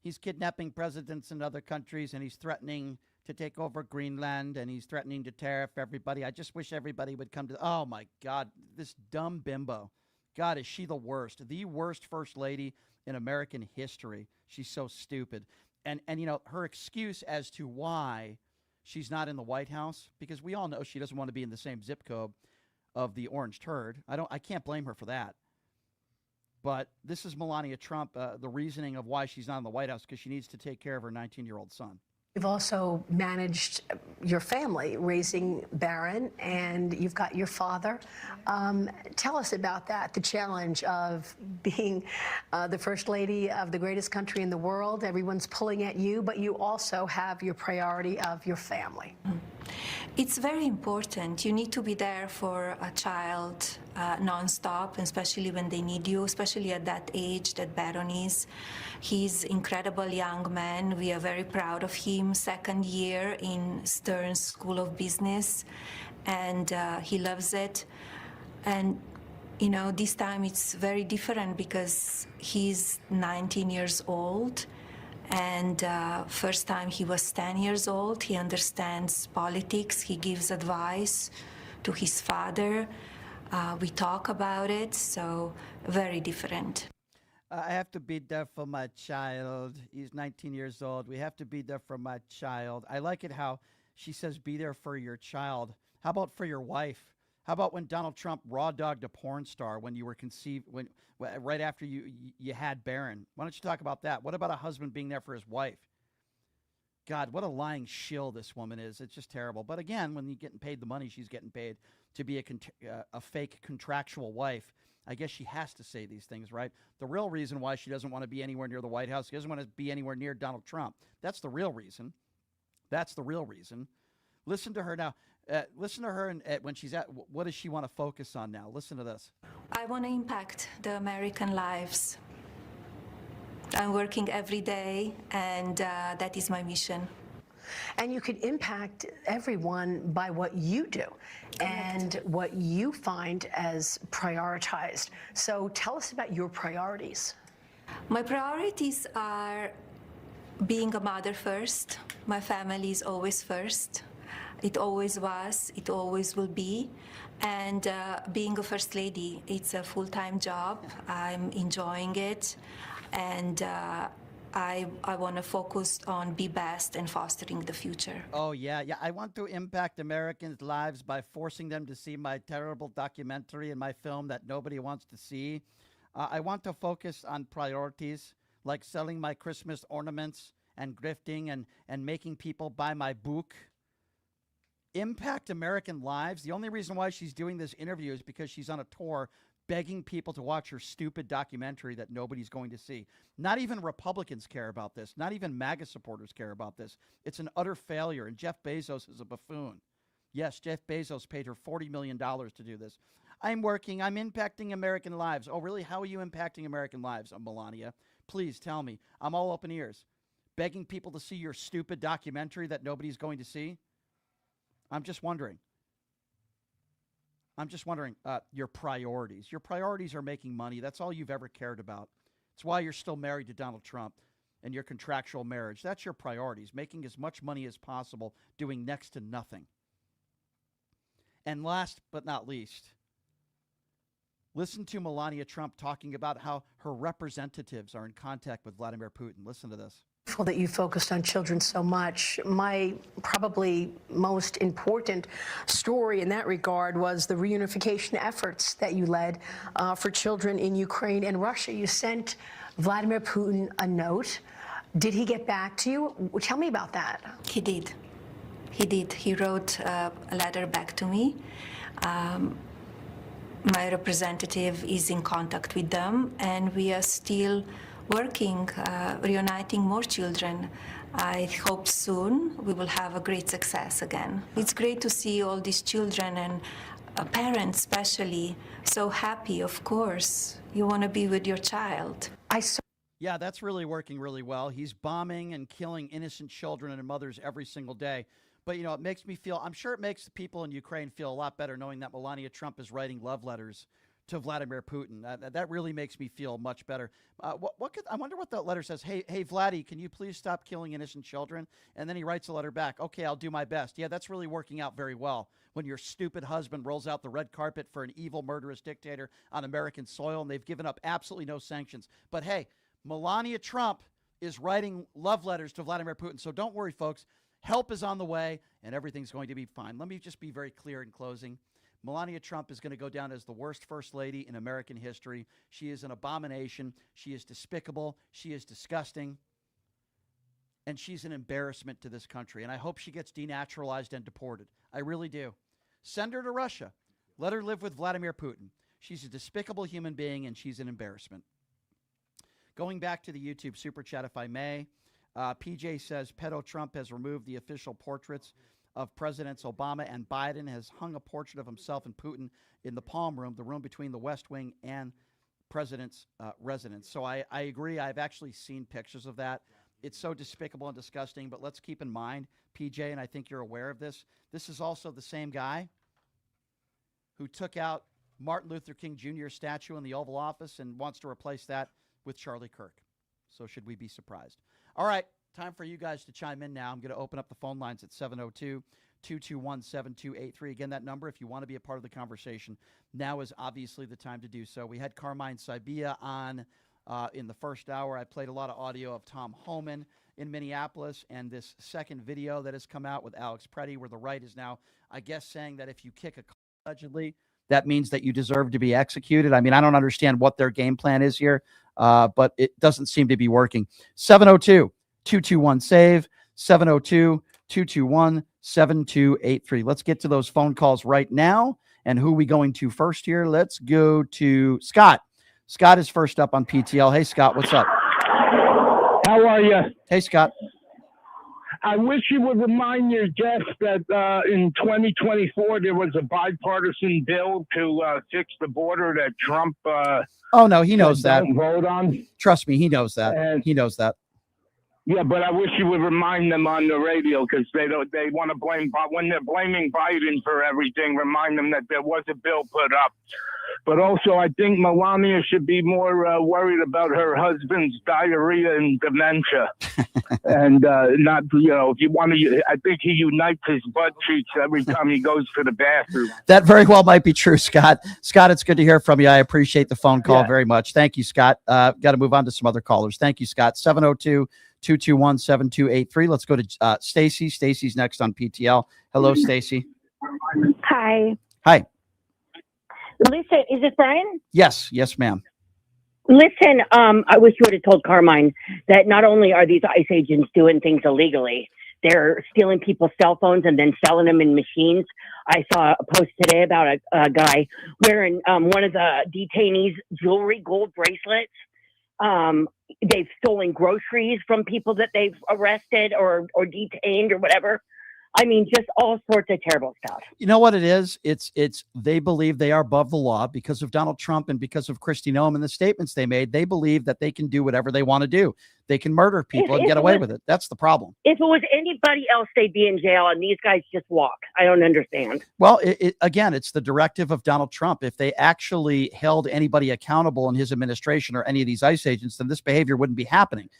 B: He's kidnapping presidents in other countries, and he's threatening to take over Greenland, and he's threatening to tariff everybody. I just wish everybody would come to, oh my God, this dumb bimbo. God, is she the worst first lady in American history. She's so stupid. And her excuse as to why she's not in the White House, because we all know she doesn't want to be in the same zip code of the orange turd. I can't blame her for that. But this is Melania Trump, the reasoning of why she's not in the White House, because she needs to take care of her 19-year-old son.
M: You've also managed your family, raising Barron, and you've got your father. Tell us about that, the challenge of being the first lady of the greatest country in the world. Everyone's pulling at you, but you also have your priority of your family.
L: It's very important. You need to be there for a child nonstop, especially when they need you, especially at that age that Barron is. He's an incredible young man. We are very proud of him. Second year in Stern's School of Business, and he loves it. And this time it's very different because he's 19 years old. And first time he was 10 years old. He understands politics. He gives advice to his father. We talk about it, so very different.
B: I have to be there for my child. He's 19 years old. We have to be there for my child. I like it how she says be there for your child. How about for your wife? How about when Donald Trump raw dogged a porn star when you were conceived, right after you had Barron? Why don't you talk about that? What about a husband being there for his wife? God, what a lying shill this woman is. It's just terrible. But again, when you're getting paid the money she's getting paid to be a fake contractual wife, I guess she has to say these things, right? The real reason why she doesn't want to be anywhere near the White House, she doesn't want to be anywhere near Donald Trump. That's the real reason. That's the real reason. Listen to her now. Listen to her when she's at, what does she want to focus on now? Listen to this.
L: I want to impact the American lives. I'm working every day, and that is my mission.
M: And you can impact everyone by what you do and what you find as prioritized. So tell us about your priorities.
L: My priorities are being a mother first. My family is always first. It always was, it always will be. And being a first lady, it's a full-time job. I'm enjoying it. And I want to focus on be best and fostering the future.
B: Oh, yeah. I want to impact Americans' lives by forcing them to see my terrible documentary and my film that nobody wants to see. I want to focus on priorities like selling my Christmas ornaments and grifting and making people buy my book. Impact American lives. The only reason why she's doing this interview is because she's on a tour begging people to watch her stupid documentary that nobody's going to see. Not even Republicans care about this. Not even MAGA supporters care about this. It's an utter failure, and Jeff Bezos is a buffoon. Yes, Jeff Bezos paid her $40 million to do this. I'm working. I'm impacting American lives. Oh, really? How are you impacting American lives, Melania? Please tell me. I'm all open ears. Begging people to see your stupid documentary that nobody's going to see? I'm just wondering. Your priorities. Your priorities are making money. That's all you've ever cared about. It's why you're still married to Donald Trump and your contractual marriage. That's your priorities, making as much money as possible, doing next to nothing. And last but not least, listen to Melania Trump talking about how her representatives are in contact with Vladimir Putin. Listen to this.
M: That you focused on children so much. My probably most important story in that regard was the reunification efforts that you led for children in Ukraine and Russia. You sent Vladimir Putin a note. Did he get back to you? Tell me about that.
L: He did. He did. He wrote a letter back to me. My representative is in contact with them, and we are still working, reuniting more children. I hope soon we will have a great success again. It's great to see all these children and parents especially so happy, of course. You want to be with your child.
B: Yeah, that's really working really well. He's bombing and killing innocent children and mothers every single day. But, it makes me feel, I'm sure it makes the people in Ukraine feel a lot better knowing that Melania Trump is writing love letters to Vladimir Putin. That really makes me feel much better. I wonder what that letter says. Hey, Vladdy, can you please stop killing innocent children? And then he writes a letter back. Okay, I'll do my best. Yeah, that's really working out very well when your stupid husband rolls out the red carpet for an evil, murderous dictator on American soil, and they've given up absolutely no sanctions. But hey, Melania Trump is writing love letters to Vladimir Putin. So don't worry, folks. Help is on the way, and everything's going to be fine. Let me just be very clear in closing. Melania Trump is going to go down as the worst first lady in American history. She is an abomination. She is despicable. She is disgusting. And she's an embarrassment to this country. And I hope she gets denaturalized and deported. I really do. Send her to Russia. Let her live with Vladimir Putin. She's a despicable human being, and she's an embarrassment. Going back to the YouTube Super Chat, if I may, PJ says, Pedo Trump has removed the official portraits of Presidents Obama and Biden, has hung a portrait of himself and Putin in the Palm Room, the room between the West Wing and President's residence. So I agree. I've actually seen pictures of that. It's so despicable and disgusting, but let's keep in mind, PJ, and I think you're aware of this, this is also the same guy who took out Martin Luther King Jr. statue in the Oval Office and wants to replace that with Charlie Kirk. So should we be surprised? All right. Time for you guys to chime in now. I'm going to open up the phone lines at 702-221-7283. Again, that number, if you want to be a part of the conversation, now is obviously the time to do so. We had Carmine Sabia on in the first hour. I played a lot of audio of Tom Homan in Minneapolis and this second video that has come out with Alex Pretti, where the right is now, I guess, saying that if you kick a allegedly, that means that you deserve to be executed. I mean, I don't understand what their game plan is here, but it doesn't seem to be working. 702-221-SAVE, 702-221-7283. Let's get to those phone calls right now. And who are we going to first here? Let's go to Scott. Scott is first up on PTL. Hey, Scott, what's up?
N: How are you?
B: Hey, Scott.
N: I wish you would remind your guests that in 2024 there was a bipartisan bill to fix the border that Trump
B: oh, no, he knows that.
N: Don't vote on.
B: Trust me, he knows that. He knows that.
N: Yeah, but I wish you would remind them on the radio because they want to blame, when they're blaming Biden for everything, remind them that there was a bill put up. But also, I think Melania should be more worried about her husband's diarrhea and dementia. And not, if you want to, I think he unites his butt cheeks every time he goes to the bathroom.
B: That very well might be true, Scott. Scott, it's good to hear from you. I appreciate the phone call very much. Thank you, Scott. Got to move on to some other callers. Thank you, Scott. 702-221-7283. Let's go to Stacy. Stacy's next on PTL. Hello, Stacy.
O: Hi.
B: Hi.
O: Listen, is this Brian?
B: Yes, ma'am.
O: Listen, I wish you would have told Carmine that not only are these ICE agents doing things illegally, they're stealing people's cell phones and then selling them in machines. I saw a post today about a guy wearing one of the detainees' jewelry, gold bracelets. They've stolen groceries from people that they've arrested or detained or whatever. I mean, just all sorts of terrible stuff.
B: You know what it is? It's they believe they are above the law because of Donald Trump and because of Kristi Noem and the statements they made. They believe that they can do whatever they want to do. They can murder people and get away with it. That's the problem.
O: If it was anybody else, they'd be in jail, and these guys just walk. I don't understand.
B: Well, again, it's the directive of Donald Trump. If they actually held anybody accountable in his administration or any of these ICE agents, then this behavior wouldn't be happening.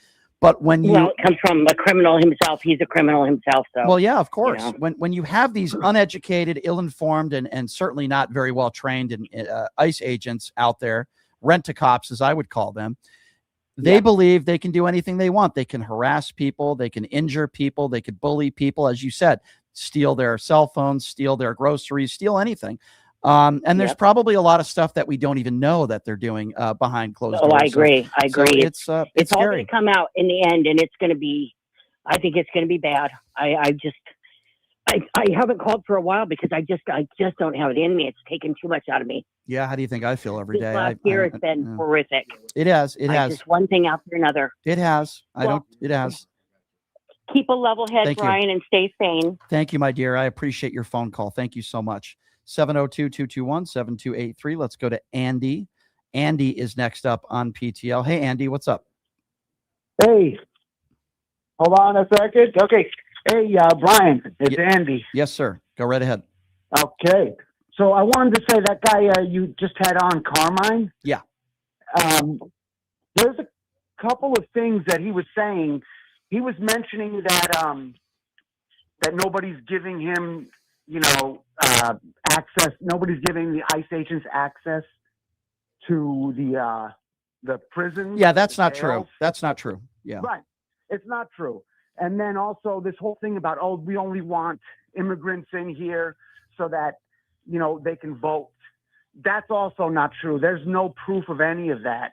B: But when you,
O: well, it comes from a criminal himself. He's a criminal himself. So,
B: well, yeah, of course.
O: know.
B: When you have these uneducated, ill-informed, and certainly not very well trained ICE agents out there, rent-a-cops, as I would call them, they believe they can do anything they want. They can harass people, they can injure people, they could bully people, as you said, steal their cell phones, steal their groceries, steal anything. And there's probably a lot of stuff that we don't even know that they're doing behind closed doors.
O: I agree. I agree.
B: So
O: it's all
B: scary.
O: going to come out in the end, and it's going to be. I think it's going to be bad. I haven't called for a while because I just don't have it in me. It's taken too much out of me.
B: Yeah. How do you think I feel every day?
O: Last year has been horrific.
B: It has. It has.
O: Just one thing after another.
B: It has. It has.
O: Keep a level head, Brian, and stay sane.
B: Thank you, my dear. I appreciate your phone call. Thank you so much. 702-221-7283. Let's go to Andy. Andy is next up on PTL. Hey, Andy, what's up?
P: Hey, hold on a second. Okay. Hey, Brian, it's Andy.
B: Yes, sir. Go right ahead.
P: Okay. So I wanted to say that guy you just had on, Carmine.
B: Yeah.
P: There's a couple of things that he was saying. He was mentioning that that nobody's giving him, access. Nobody's giving the ICE agents access to the prisons.
B: Yeah, that's not true. That's not true. Yeah.
P: Right. It's not true. And then also this whole thing about, we only want immigrants in here so that, they can vote. That's also not true. There's no proof of any of that.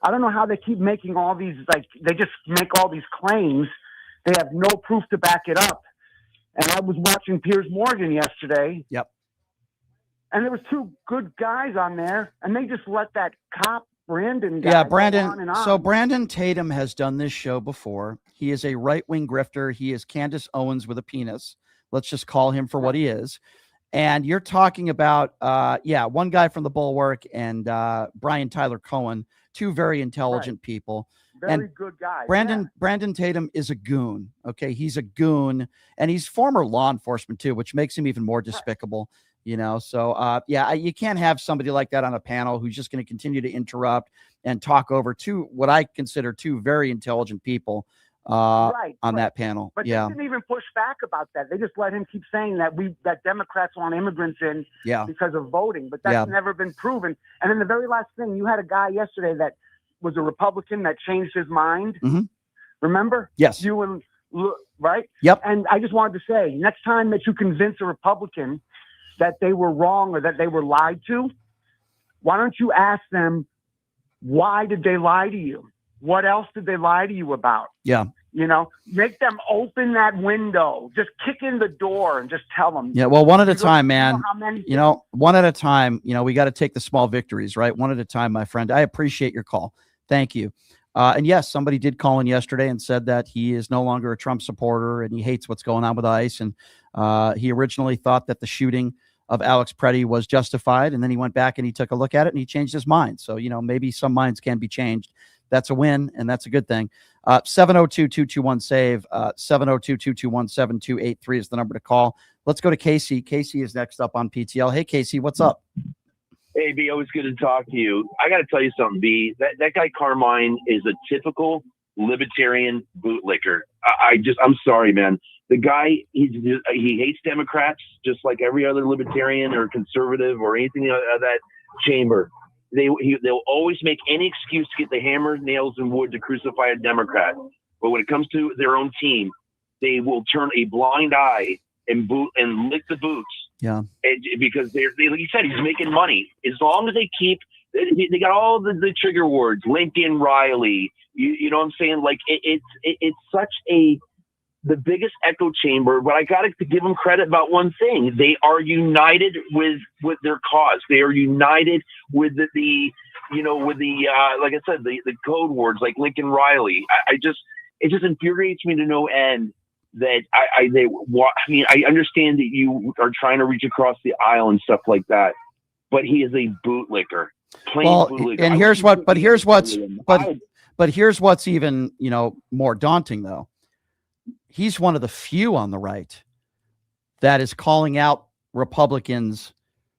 P: I don't know how they keep making all these, they just make all these claims. They have no proof to back it up. And I was watching Piers Morgan yesterday.
B: Yep.
P: And there was two good guys on there, and they just let that cop, Brandon guy,
B: Yeah,
P: go
B: Brandon.
P: on and on.
B: So Brandon Tatum has done this show before. He is a right-wing grifter. He is Candace Owens with a penis. Let's just call him for what he is. And you're talking about, one guy from the Bulwark and Brian Tyler Cohen, two very intelligent people.
P: Very good guys.
B: Brandon Tatum is a goon. Okay, he's a goon, and he's former law enforcement too, which makes him even more despicable. So you can't have somebody like that on a panel who's just going to continue to interrupt and talk over what I consider two very intelligent people on that panel.
P: But they didn't even push back about that. They just let him keep saying that Democrats want immigrants in because of voting, but that's never been proven. And then the very last thing, you had a guy yesterday that was a Republican that changed his mind.
B: Mm-hmm.
P: Remember?
B: Yes.
P: Right?
B: Yep.
P: And I just wanted to say, next time that you convince a Republican that they were wrong or that they were lied to, why don't you ask them, why did they lie to you? What else did they lie to you about?
B: Yeah.
P: Make them open that window, just kick in the door and just tell them.
B: Yeah. Well, one at a time, man.
P: Know
B: one at a time, we got to take the small victories, right? One at a time, my friend. I appreciate your call. Thank you. And yes, somebody did call in yesterday and said that he is no longer a Trump supporter and he hates what's going on with ICE. And he originally thought that the shooting of Alex Pretti was justified. And then he went back and he took a look at it and he changed his mind. So, maybe some minds can be changed. That's a win, and that's a good thing. 702-221-SAVE, 702-221-7283 is the number to call. Let's go to Casey. Casey is next up on PTL. Hey, Casey, what's up?
Q: Hey, B, always good to talk to you. I got to tell you something, B. That guy Carmine is a typical libertarian bootlicker. I'm sorry, man. The guy, he hates Democrats just like every other libertarian or conservative or anything of that chamber. They'll always make any excuse to get the hammer, nails, and wood to crucify a Democrat. But when it comes to their own team, they will turn a blind eye and lick the boots.
B: Yeah.
Q: Because like you said, he's making money. As long as they keep, they got all the trigger words, Lincoln Riley. You know what I'm saying? Like it's such the biggest echo chamber, but I got to give them credit about one thing. They are united with their cause. They are united with the like I said, the code words like Lincoln Riley. It just infuriates me to no end that I understand that you are trying to reach across the aisle and stuff like that, but he is a bootlicker. Bootlicker.
B: And here's what's even, more daunting though. He's one of the few on the right that is calling out Republicans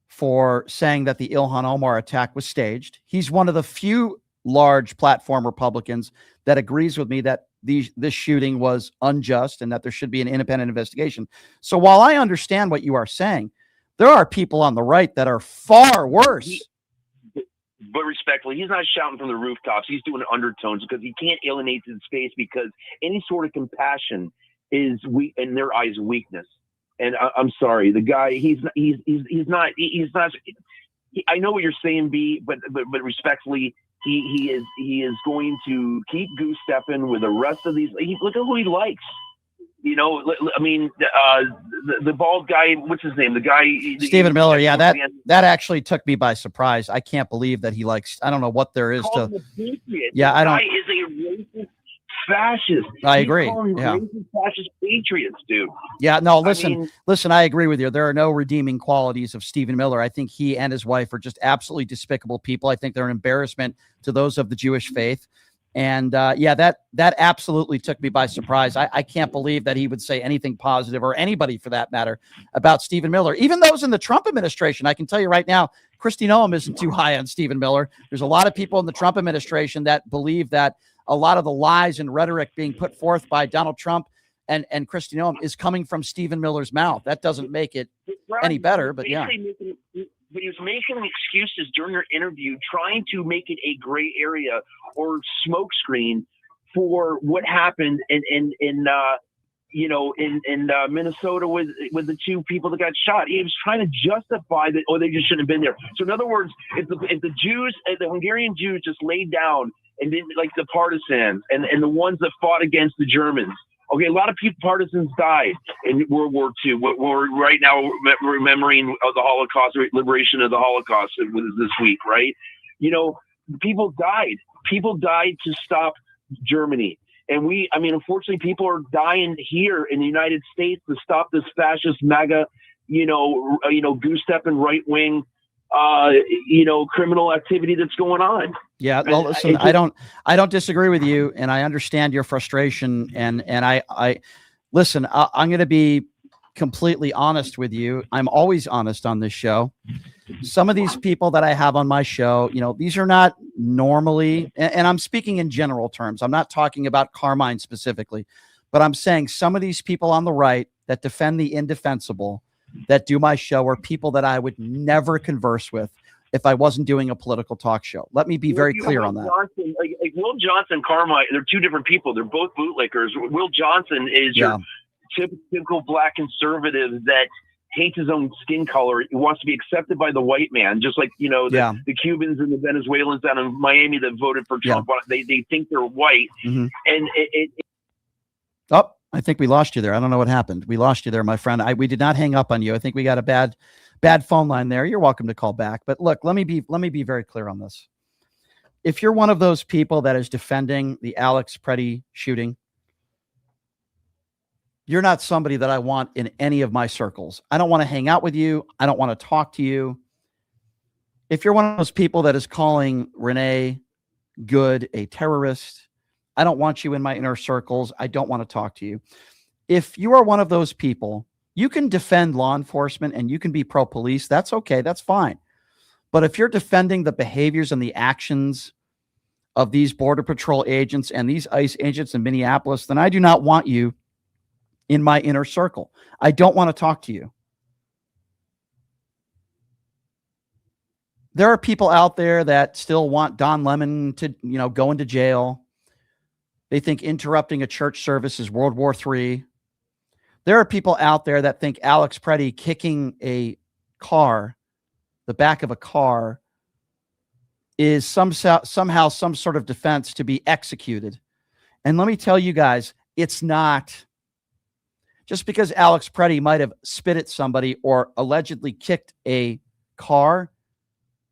B: for saying that the Ilhan Omar attack was staged. He's one of the few large platform Republicans that agrees with me that this shooting was unjust and that there should be an independent investigation. So while I understand what you are saying, there are people on the right that are far worse.
Q: But respectfully, he's not shouting from the rooftops. He's doing undertones because he can't alienate the space, because any sort of compassion is weak in their eyes, weakness. And I'm sorry, the guy, he's not. I know what you're saying, B, but respectfully, he is going to keep goose stepping with the rest of these. Look at who he likes. You know, I mean, the bald guy, what's his name? The guy,
B: Stephen Miller. Yeah, that actually took me by surprise. I can't believe that he likes. I don't know what there is to. Yeah, I don't.
Q: Guy is a racist fascist.
B: I agree.
Q: Yeah, racist fascist patriots, dude.
B: Yeah, no. Listen. I agree with you. There are no redeeming qualities of Stephen Miller. I think he and his wife are just absolutely despicable people. I think they're an embarrassment to those of the Jewish faith. And yeah, that absolutely took me by surprise. I can't believe that he would say anything positive, or anybody for that matter, about Stephen Miller. Even those in the Trump administration, I can tell you right now, Kristi Noem isn't too high on Stephen Miller. There's a lot of people in the Trump administration that believe that a lot of the lies and rhetoric being put forth by Donald Trump and Kristi Noem is coming from Stephen Miller's mouth. That doesn't make it any better, but yeah.
Q: But he was making excuses during her interview, trying to make it a gray area or smokescreen for what happened in Minnesota with the two people that got shot. He was trying to justify that, they just shouldn't have been there. So in other words, if the Jews, the Hungarian Jews, just laid down and didn't, like the partisans and the ones that fought against the Germans. Okay, a lot of partisans died in World War II. We're right now remembering the Holocaust, liberation of the Holocaust this week, right? You know, people died. People died to stop Germany. And unfortunately, people are dying here in the United States to stop this fascist MAGA, goose-stepping right-wing, criminal activity that's going on.
B: Yeah, well, listen, I don't disagree with you, and I understand your frustration. And I listen. I'm going to be completely honest with you. I'm always honest on this show. Some of these people that I have on my show, these are not normally, and I'm speaking in general terms. I'm not talking about Carmine specifically, but I'm saying some of these people on the right that defend the indefensible, that do my show, are people that I would never converse with if I wasn't doing a political talk show. Let me be very clear on that.
Q: Johnson, like Will Johnson, Carmine, they're two different people. They're both bootlickers. Will Johnson is your typical black conservative that hates his own skin color. He wants to be accepted by the white man, just like, the Cubans and the Venezuelans down in Miami that voted for Trump. They think they're white.
B: Mm-hmm.
Q: And
B: I think we lost you there. I don't know what happened. We lost you there, my friend. We did not hang up on you. I think we got a bad phone line there. You're welcome to call back. But look, let me be very clear on this. If you're one of those people that is defending the Alex Pretti shooting, you're not somebody that I want in any of my circles. I don't want to hang out with you. I don't want to talk to you. If you're one of those people that is calling Renee Good a terrorist, I don't want you in my inner circles. I don't want to talk to you. If you are one of those people, you can defend law enforcement and you can be pro-police. That's okay. That's fine. But if you're defending the behaviors and the actions of these Border Patrol agents and these ICE agents in Minneapolis, then I do not want you in my inner circle. I don't want to talk to you. There are people out there that still want Don Lemon to, go into jail. They think interrupting a church service is World War III. There are people out there that think Alex Pretti kicking a car, the back of a car, is somehow some sort of defense to be executed. And let me tell you guys, it's not. Just because Alex Pretti might have spit at somebody or allegedly kicked a car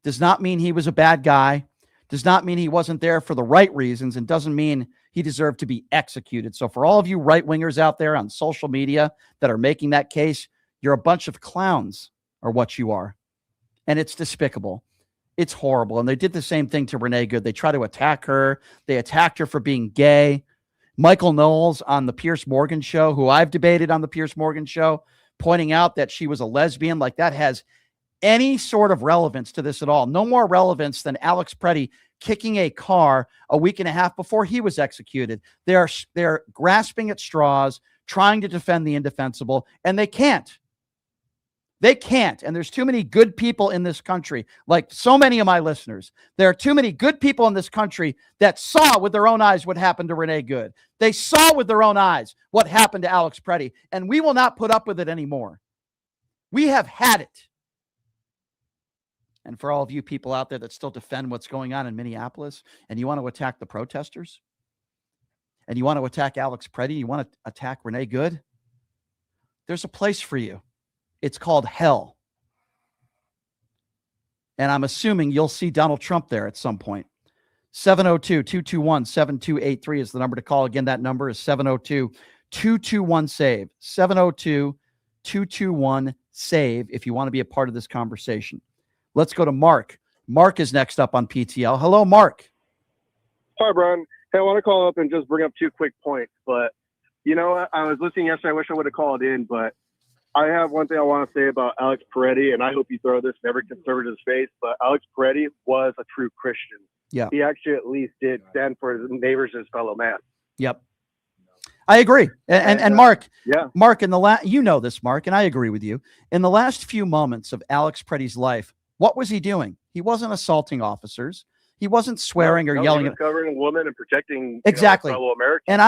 B: does not mean he was a bad guy, does not mean he wasn't there for the right reasons, and doesn't mean he deserved to be executed. So for all of you right-wingers out there on social media that are making that case, you're a bunch of clowns, are what you are. And it's despicable. It's horrible. And they did the same thing to Renee Good. They try to attack her. They attacked her for being gay. Michael Knowles on the Piers Morgan show, who I've debated on the Piers Morgan show, pointing out that she was a lesbian, like that has any sort of relevance to this at all. No more relevance than Alex Pretti kicking a car a week and a half before he was executed. They're grasping at straws, trying to defend the indefensible, and they can't. They can't. And there's too many good people in this country, like so many of my listeners. There are too many good people in this country that saw with their own eyes what happened to Renee Good. They saw with their own eyes what happened to Alex Pretti, and we will not put up with it anymore. We have had it. And for all of you people out there that still defend what's going on in Minneapolis, and you want to attack the protesters, and you want to attack Alex Pretti, you want to attack Renee Good, there's a place for you. It's called hell. And I'm assuming you'll see Donald Trump there at some point. 702-221-7283 is the number to call. Again, that number is 702-221-SAVE. 702-221-SAVE if you want to be a part of this conversation. Let's go to Mark. Mark is next up on PTL. Hello, Mark.
R: Hi, Brian. Hey, I want to call up and just bring up 2 quick points. But, you know, I was listening yesterday. I wish I would have called in, but I have one thing I want to say about Alex Pretti, and I hope you throw this in every conservative's face, but Alex Pretti was a true Christian.
B: Yeah.
R: He actually at least did stand for his neighbors and his fellow man.
B: Yep. I agree. And Mark,
R: yeah.
B: Mark, you know this, Mark, and I agree with you. In the last few moments of Alex Pretti's life, what was he doing? He wasn't assaulting officers. He wasn't swearing or yelling.
R: He was covering a woman and protecting
B: exactly
R: fellow Americans.
B: And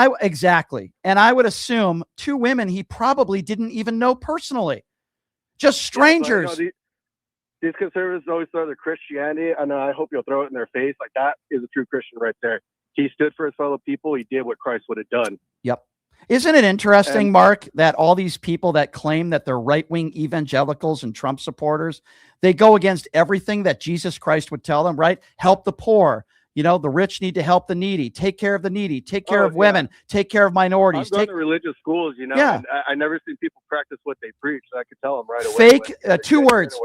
B: I would assume 2 women he probably didn't even know personally, just strangers.
R: Yeah, these conservatives always throw their Christianity, and I hope you'll throw it in their face. Like, that is a true Christian right there. He stood for his fellow people. He did what Christ would have done.
B: Yep. Isn't it interesting, Mark, that all these people that claim that they're right-wing evangelicals and Trump supporters, they go against everything that Jesus Christ would tell them, right? Help the poor. You know, the rich need to help the needy. Take care of the needy. Take care of women. Take care of minorities.
R: I've gone to religious schools, you know, and I never seen people practice what they preach. So I could tell them right away.
B: Fake, 2 words.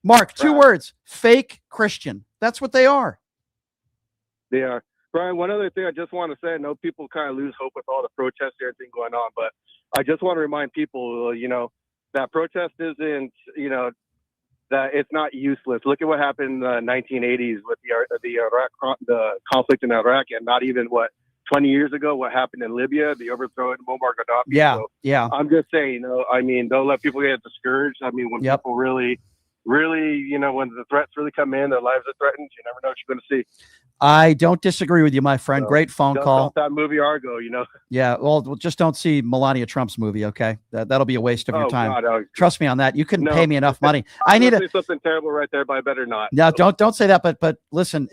B: Mark, 2 words. Fake Christian. That's what they are.
R: They are. Brian, one other thing I just want to say, I know people kind of lose hope with all the protests and everything going on, but I just want to remind people, you know, that protest isn't, you know, that it's not useless. Look at what happened in the 1980s with the conflict in Iraq, and not even 20 years ago, what happened in Libya, the overthrow of Muammar Gaddafi.
B: Yeah,
R: so
B: yeah.
R: I'm just saying, you know, I mean, don't let people get discouraged. I mean, when people really, you know, when the threats really come in, their lives are threatened, you never know what you're going to see.
B: I don't disagree with you, my friend.
R: So,
B: great phone call.
R: That movie Argo, you know.
B: Yeah, well, just don't see Melania Trump's movie, okay? That'll be a waste of your time.
R: God,
B: Trust me on that. You couldn't pay me enough money. I need
R: something terrible right there, but I better not.
B: No, don't say that. But listen,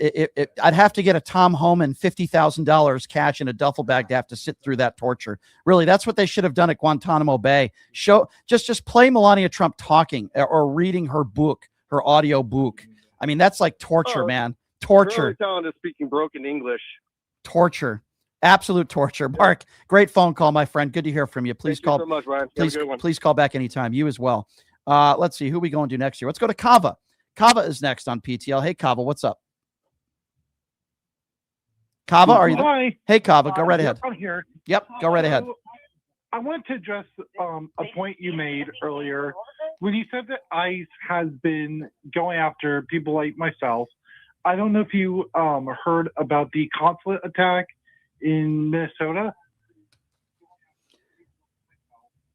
B: I'd have to get a Tom Homan $50,000 cash in a duffel bag to have to sit through that torture. Really, that's what they should have done at Guantanamo Bay. Just play Melania Trump talking or reading her book, her audio book. I mean, that's like torture, man. Torture.
R: Really talented speaking broken English.
B: Torture. Absolute torture. Mark, great phone call, my friend. Good to hear from you. Please
R: Thank
B: call.
R: you so much, Ryan.
B: Please, please call back anytime. You as well. Let's see who we going to do next here. Let's go to Kava. Kava is next on PTL. Hey, Kava, what's up? Kava, are you there?
S: Hi.
B: Hey, Kava, go right ahead.
S: I'm here.
B: Yep, go right ahead.
S: I want to address a point you made earlier when you said that ICE has been going after people like myself. I don't know if you heard about the consulate attack in Minnesota.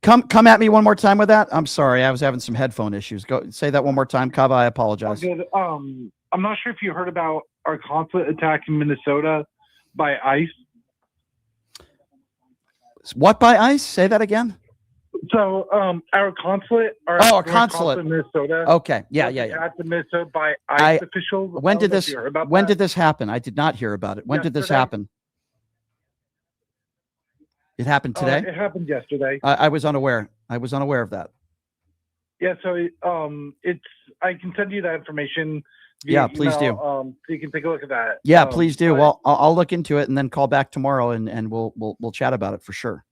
B: Come at me one more time with that. I'm sorry, I was having some headphone issues. Go say that one more time, Kava. I apologize.
S: Good. I'm not sure if you heard about our consulate attack in Minnesota by ICE.
B: What by ICE? Say that again.
S: So our consulate,
B: our consulate
S: in Minnesota.
B: Okay, yeah.
S: Attacked in Minnesota by ICE officials.
B: When did this happen? I did not hear about it. When did this happen? It happened today.
S: It happened yesterday.
B: I was unaware. I was unaware of that.
S: Yeah. So it's. I can send you that information.
B: Yeah, please do.
S: So you can take a look at that.
B: Yeah, please do. Well, I'll look into it and then call back tomorrow and we'll chat about it for sure.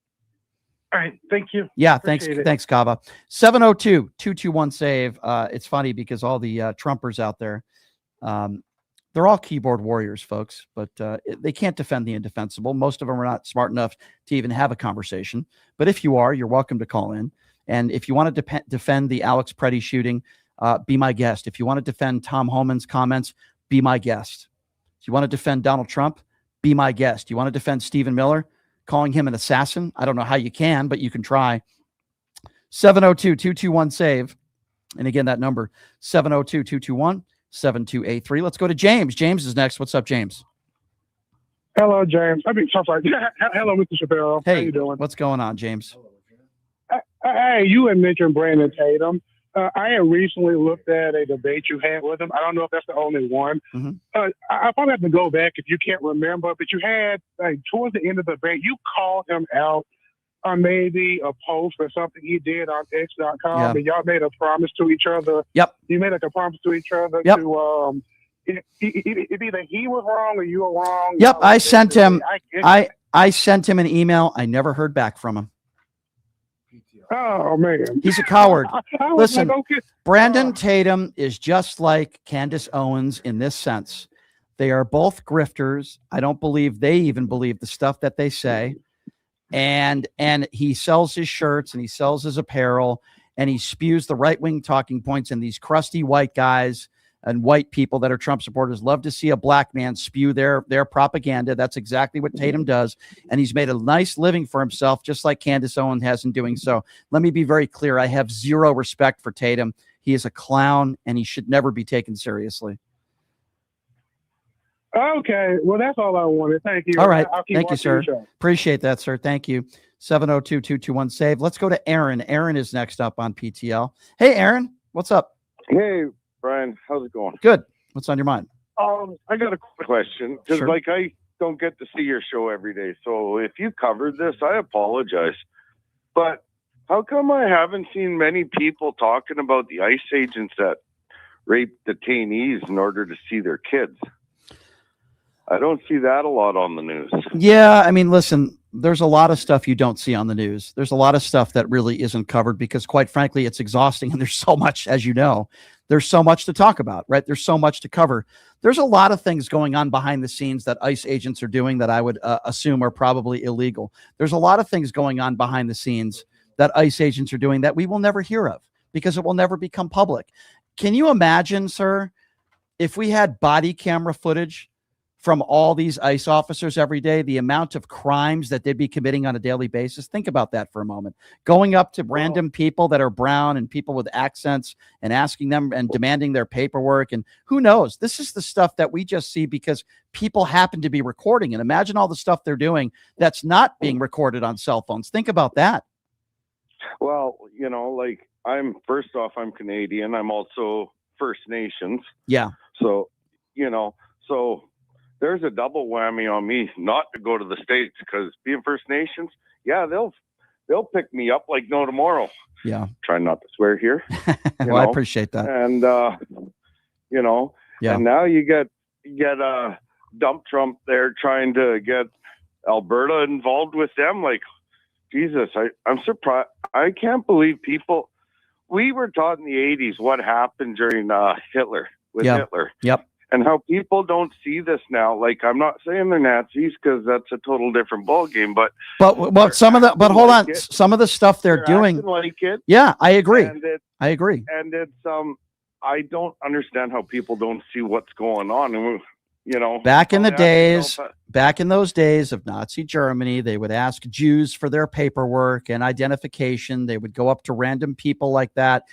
S: All right. Thank you.
B: Yeah.
S: Appreciate it.
B: Thanks, Kava. 702-221-SAVE. It's funny because all the Trumpers out there, they're all keyboard warriors, folks, but they can't defend the indefensible. Most of them are not smart enough to even have a conversation. But if you are, you're welcome to call in. And if you want to defend the Alex Pretti shooting, be my guest. If you want to defend Tom Homan's comments, be my guest. you want to defend Donald Trump? Be my guest. You want to defend Stephen Miller, calling him an assassin? I don't know how you can, but you can try. 702-221-SAVE. And again, that number, 702-221-7283. Let's go to James. James is next. What's up, James?
T: Hello, James. I mean, sorry. Hello, Mr. Shapiro.
B: Hey,
T: how you doing?
B: What's going on, James?
T: Hey, you had mentioned Brandon Tatum. I had recently looked at a debate you had with him. I don't know if that's the only one. I probably have to go back if you can't remember, but you had, like, towards the end of the debate, you called him out on maybe a post or something he did on X.com,
B: Yeah.
T: and y'all made a promise to each other.
B: Yep.
T: You made like a promise to each other
B: Yep.
T: to, if either he was wrong or you were wrong.
B: Yep, I sent him.
T: I
B: I sent him an email. I never heard back from him.
T: Oh, man.
B: He's a coward.
T: I was
B: Listen,
T: like, okay.
B: Brandon Tatum is just like Candace Owens in this sense. They are both grifters. I don't believe they even believe the stuff that they say. And he sells his shirts and he sells his apparel and he spews the right-wing talking points, and these crusty white guys and white people that are Trump supporters love to see a black man spew their propaganda. That's exactly what Tatum does. And he's made a nice living for himself, just like Candace Owens has in doing so. Let me be very clear. I have zero respect for Tatum. He is a clown and he should never be taken seriously.
T: Okay. Well, that's all I wanted. Thank you.
B: All right.
T: I'll keep
B: Thank you,
T: watching
B: sir.
T: your show.
B: Appreciate that, sir. Thank you. 702-221-SAVE. Let's go to Aaron. Aaron is next up on PTL. Hey, Aaron. What's up?
U: Hey, Brian, how's it going?
B: Good. What's on your mind?
U: I got a question because,
B: Sure.
U: like, I don't get to see your show every day. So if you covered this, I apologize. But how come I haven't seen many people talking about the ICE agents that rape detainees in order to see their kids? I don't see that a lot on the news.
B: Yeah, I mean, listen, there's a lot of stuff you don't see on the news. There's a lot of stuff that really isn't covered because, quite frankly, it's exhausting. And there's so much, as you know, there's so much to talk about, right? There's so much to cover. There's a lot of things going on behind the scenes that ICE agents are doing that I would assume are probably illegal. There's a lot of things going on behind the scenes that ICE agents are doing that we will never hear of because it will never become public. Can you imagine, sir, if we had body camera footage from all these ICE officers every day, the amount of crimes that they'd be committing on a daily basis? Think about that for a moment. Going up to random people that are brown and people with accents and asking them and demanding their paperwork. And who knows? This is the stuff that we just see because people happen to be recording. And imagine all the stuff they're doing that's not being recorded on cell phones. Think about that.
U: Well, you know, like, I'm Canadian. I'm also First Nations.
B: Yeah.
U: So, you know, there's a double whammy on me not to go to the States because being First Nations, yeah, they'll pick me up like no tomorrow.
B: Yeah.
U: Try not to swear here.
B: Well, I appreciate that.
U: And, you know,
B: Yeah.
U: and now you get dump Trump there trying to get Alberta involved with them. Like, Jesus, I'm surprised. I can't believe people. We were taught in the 80s what happened during Hitler with
B: Yeah.
U: Hitler.
B: Yep.
U: And how people don't see this now. Like, I'm not saying they're Nazis because that's a total different ballgame, but
B: some of the, but hold on,
U: like it.
B: some of the stuff they're doing.
U: acting like it.
B: Yeah, I agree.
U: And
B: I agree.
U: And it's I don't understand how people don't see what's going on. And you know,
B: Back in the
U: ask
B: days,
U: yourself,
B: back in those days of Nazi Germany, they would ask Jews for their paperwork and identification. They would go up to random people like that.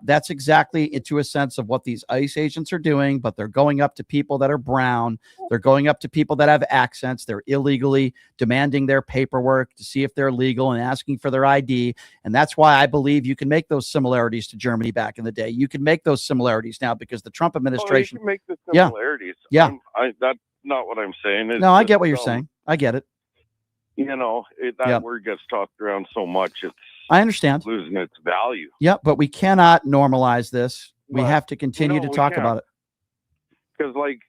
B: That's exactly, to a sense, of what these ICE agents are doing, but they're going up to people that are brown. They're going up to people that have accents. They're illegally demanding their paperwork to see if they're legal and asking for their ID. And that's why I believe you can make those similarities to Germany back in the day. You can make those similarities now because the Trump administration.
U: you can make the
B: Yeah.
U: similarities.
B: Yeah.
U: That's not what I'm saying. It's
B: No, I
U: just,
B: get what you're saying. I get it.
U: You know, that
B: Yeah.
U: word gets tossed around so much, it's
B: I understand.
U: losing its value.
B: Yeah, but we cannot normalize this. We
U: Well,
B: have to continue
U: no,
B: to
U: we
B: talk
U: can't.
B: about it.
U: Because, like,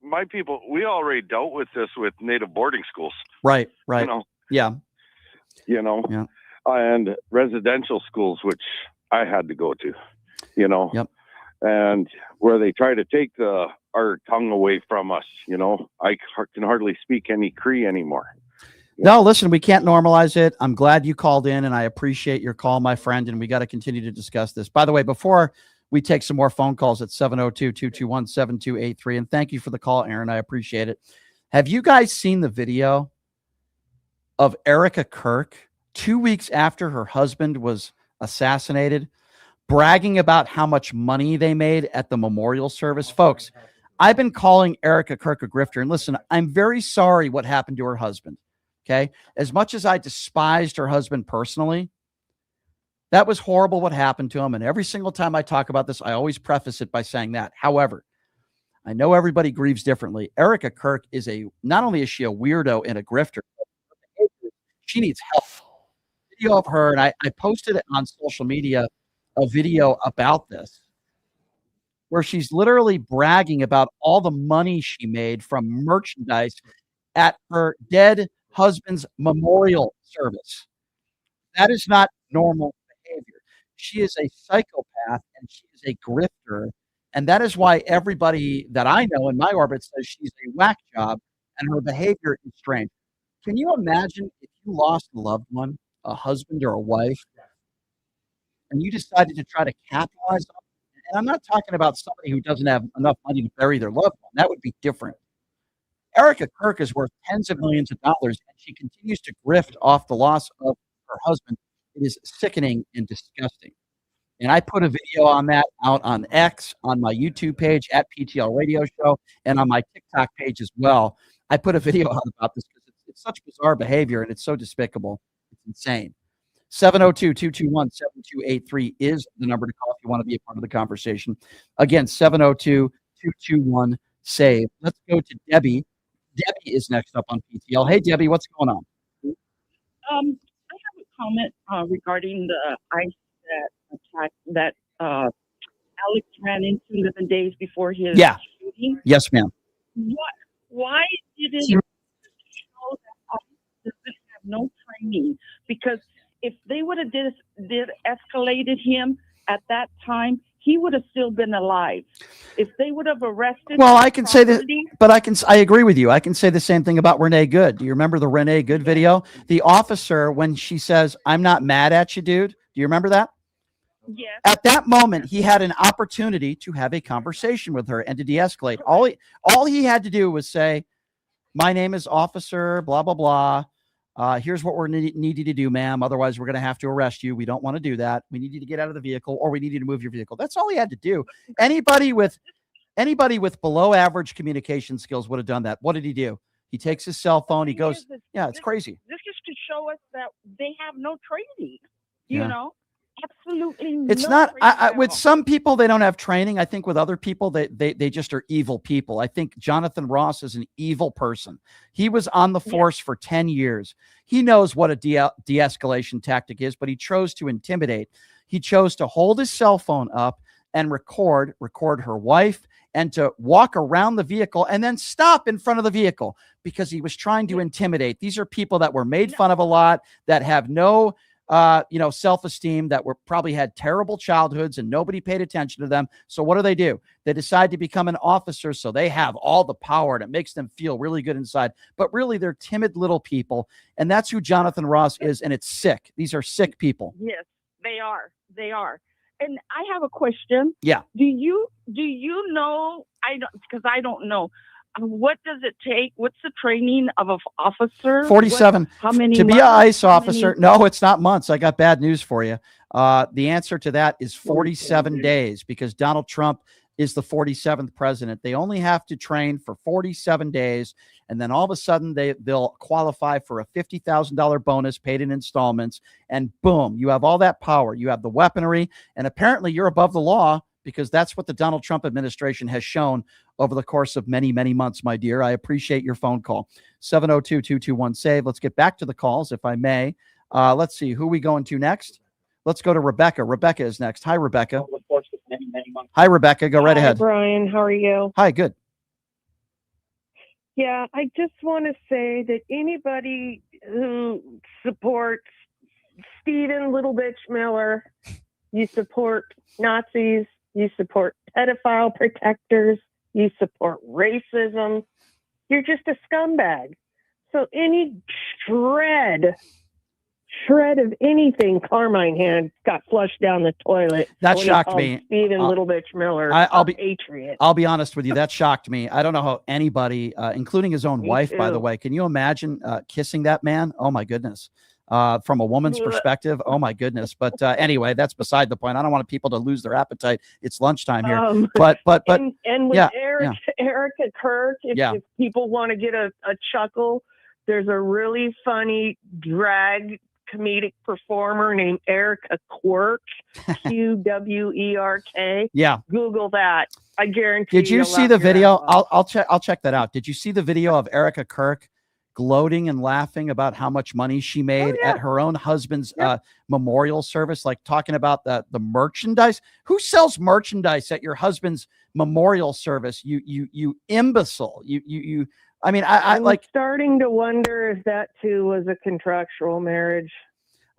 U: my people, we already dealt with this with native boarding schools.
B: Right, right.
U: You know,
B: Yeah.
U: yeah. And residential schools, which I had to go to, you know.
B: Yep.
U: And where they try to take our tongue away from us, you know. I can hardly speak any Cree anymore.
B: No, listen, we can't normalize it. I'm glad you called in and I appreciate your call, my friend. And we got to continue to discuss this. By the way, before we take some more phone calls at 702-221-7283. And thank you for the call, Aaron. I appreciate it. Have you guys seen the video of Erica Kirk 2 weeks after her husband was assassinated, bragging about how much money they made at the memorial service? Folks, I've been calling Erica Kirk a grifter. And listen, I'm very sorry what happened to her husband. Okay. As much as I despised her husband personally, that was horrible what happened to him. And every single time I talk about this, I always preface it by saying that. However, I know everybody grieves differently. Erica Kirk is not only is she a weirdo and a grifter, she needs help. Video of her, and I posted it on social media, a video about this, where she's literally bragging about all the money she made from merchandise at her dead husband's memorial service. That is not normal behavior. She is a psychopath and she is a grifter. And that is why everybody that I know in my orbit says she's a whack job and her behavior is strange. Can you imagine if you lost a loved one, a husband or a wife, and you decided to try to capitalize on it? And I'm not talking about somebody who doesn't have enough money to bury their loved one. That would be different. Erica Kirk is worth tens of millions of dollars, and she continues to grift off the loss of her husband. It is sickening and disgusting. And I put a video on that out on X, on my YouTube page at PTL Radio Show, and on my TikTok page as well. I put a video out about this because it's such bizarre behavior and it's so despicable. It's insane. 702-221-7283 is the number to call if you want to be a part of the conversation. Again, 702-221-SAVE. Let's go to Debbie. Debbie is next up on PTL. Hey, Debbie, what's going on?
A: I have a comment regarding the ICE attack that Alex ran into 11 days before his shooting.
B: Yes, ma'am.
A: Why didn't it show that ICE doesn't have no training? Because if they would have escalated him at that time, he would have still been alive. If they would have arrested.
B: Well, I can say that, but I agree with you. I can say the same thing about Renee Good. Do you remember the Renee Good video? The officer, when she says, "I'm not mad at you, dude." Do you remember that?
A: Yes.
B: At that moment, he had an opportunity to have a conversation with her and to de-escalate. All he had to do was say, "My name is Officer blah, blah, blah. Here's what we're needing to do, ma'am. Otherwise, we're going to have to arrest you. We don't want to do that. We need you to get out of the vehicle, or we need you to move your vehicle." That's all he had to do. Anybody with below average communication skills would have done that. What did he do? He takes his cell phone. He goes, yeah, it's crazy.
A: This is to show us that they have no training, you
B: Yeah.
A: know? Absolutely.
B: It's
A: no
B: not with some people, they don't have training. I think with other people, they just are evil people. I think Jonathan Ross is an evil person. He was on the force for 10 years. He knows what a de-escalation tactic is, but he chose to intimidate. He chose to hold his cell phone up and record her wife, and to walk around the vehicle and then stop in front of the vehicle because he was trying to intimidate. These are people that were made fun of a lot, that have no self-esteem, that were probably had terrible childhoods and nobody paid attention to them. So what do? They decide to become an officer, so they have all the power and it makes them feel really good inside. But really, they're timid little people. And that's who Jonathan Ross is. And it's sick. These are sick people.
A: Yes, they are. They are. And I have a question.
B: Yeah.
A: Do you know, because I don't know. What does it take? What's the training of an officer?
B: 47.
A: How many
B: to be
A: months?
B: an ICE
A: How
B: officer?
A: many-
B: No, it's not months. I got bad news for you. The answer to that is 47 days, because Donald Trump is the 47th president. They only have to train for 47 days. And then all of a sudden they'll qualify for a $50,000 bonus paid in installments. And boom, you have all that power. You have the weaponry. And apparently you're above the law, because that's what the Donald Trump administration has shown over the course of many, many months, my dear. I appreciate your phone call. 702-221-SAVE. Let's get back to the calls, if I may. Let's see. Who are we going to next? Let's go to Rebecca. Rebecca is next. Hi, Rebecca. Hi, Rebecca. Go right ahead.
V: Hi, Brian. How are you?
B: Hi, good.
V: Yeah, I just want to say that anybody who supports Stephen Little Bitch Miller, you support Nazis, you support pedophile protectors, you support racism, you're just a scumbag. So any shred shred of anything Carmine had got flushed down the toilet.
B: That
V: when
B: shocked
V: he called
B: me.
V: Stephen Little Bitch Miller,
B: I'll
V: a
B: be
V: patriot.
B: I'll be honest with you. That shocked me. I don't know how anybody, including his own
V: Me
B: wife, by the
V: too.
B: way, can you imagine kissing that man? Oh my goodness. From a woman's
V: Ugh.
B: perspective, oh my goodness. But anyway, that's beside the point. I don't want people to lose their appetite. It's lunchtime here. But
V: and with
B: yeah,
V: Erica Kirk, if people want to get a chuckle, there's a really funny drag comedic performer named Erica Quirk, Qwerk.
B: Yeah.
V: Google that. I guarantee.
B: Did you
V: you'll
B: see
V: laugh
B: the
V: your
B: video?
V: ass off.
B: I'll check that out. Did you see the video of Erica Kirk gloating and laughing about how much money she made at her own husband's memorial service, like talking about the merchandise? Who sells merchandise at your husband's memorial service? You imbecile. You I mean,
V: I'm
B: like
V: starting to wonder if that too was a contractual marriage.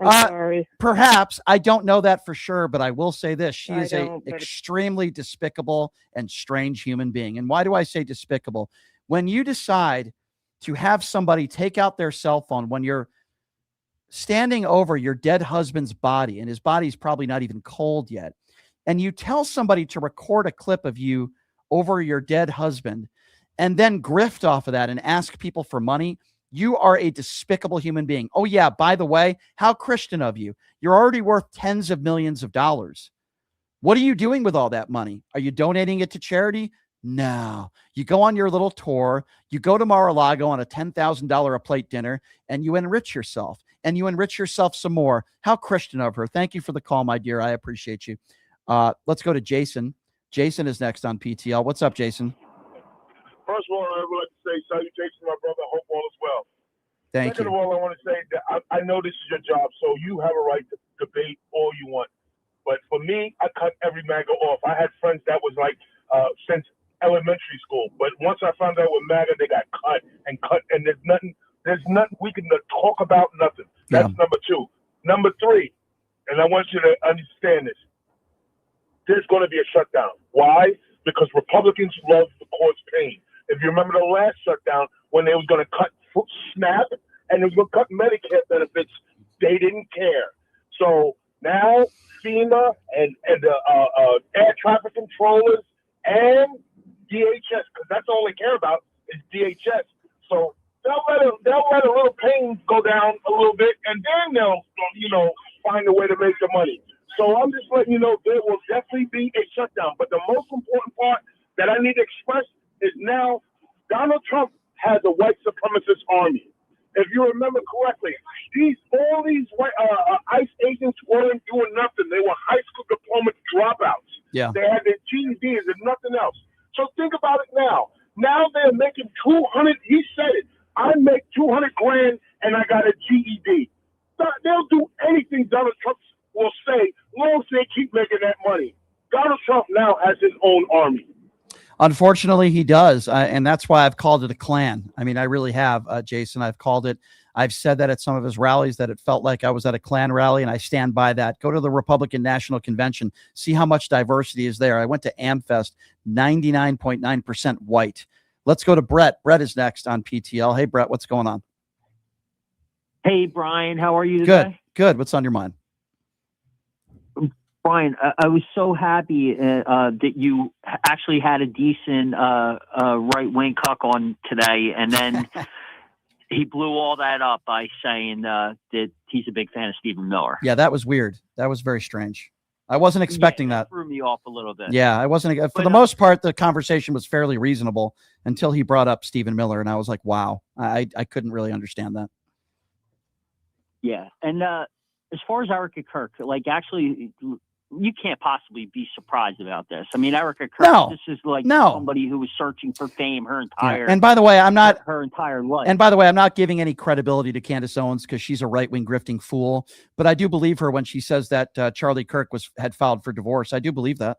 V: I'm sorry.
B: Perhaps. I don't know that for sure, but I will say this. She is an
V: but-
B: extremely despicable and strange human being. And why do I say despicable? When you decide to have somebody take out their cell phone when you're standing over your dead husband's body, and his body's probably not even cold yet, and you tell somebody to record a clip of you over your dead husband and then grift off of that and ask people for money, you are a despicable human being. Oh, yeah, by the way, how Christian of you. You're already worth tens of millions of dollars. What are you doing with all that money? Are you donating it to charity? No. You go on your little tour. You go to Mar-a-Lago on a $10,000 a plate dinner, and you enrich yourself. And you enrich yourself some more. How Christian of her. Thank you for the call, my dear. I appreciate you. Let's go to Jason. Jason is next on PTL. What's up, Jason?
C: First of all, I would like to say salutations to my brother. Hope all is well.
B: Thank
C: Second
B: you.
C: of all, I want to say that I know this is your job, so you have a right to debate all you want. But for me, I cut every MAGA off. I had friends that was like since elementary school. But once I found out with MAGA, they got cut, and there's nothing we can talk about, nothing. That's number two. Number three, and I want you to understand this. There's going to be a shutdown. Why? Because Republicans love to cause pain. If you remember the last shutdown when they was going to cut SNAP and they was going to cut Medicare benefits, they didn't care. So now FEMA and the air traffic controllers and DHS, because that's all they care about is DHS. So they'll let a little pain go down a little bit, and then they'll find a way to make the money. So I'm just letting you know there will definitely be a shutdown. But the most important part that I need to express is now Donald Trump has a white supremacist army. If you remember correctly, all these white ICE agents weren't doing nothing. They were high school diploma dropouts.
B: Yeah.
C: They had their GEDs and nothing else. So think about it now. Now they're making 200. He said it. I make 200 grand and I got a GED. They'll do anything Donald Trump will say, as long as they keep making that money. Donald Trump now has his own army.
B: Unfortunately, he does. And that's why I've called it a Klan. I mean, I really have, Jason. I've called it. I've said that at some of his rallies, that it felt like I was at a Klan rally, and I stand by that. Go to the Republican National Convention. See how much diversity is there. I went to AmFest, 99.9% white. Let's go to Brett. Brett is next on PTL. Hey, Brett, what's going on?
D: Hey, Brian. How are you today?
B: Good. What's on your mind?
D: Brian, I was so happy that you actually had a decent right-wing cuck on today, and then he blew all that up by saying that he's a big fan of Stephen Miller.
B: Yeah, that was weird. That was very strange. I wasn't expecting that.
D: Threw me off a little bit.
B: Yeah, I wasn't. For the most part, the conversation was fairly reasonable until he brought up Stephen Miller, and I was like, wow, I couldn't really understand that.
D: Yeah, and as far as Erica Kirk, like, actually, you can't possibly be surprised about this. I mean, Erica Kirk, this is like somebody who was searching for fame her entire.
B: And by the way, I'm not
D: her entire life.
B: And by the way, I'm not giving any credibility to Candace Owens because she's a right-wing grifting fool. But I do believe her when she says that Charlie Kirk had filed for divorce. I do believe that.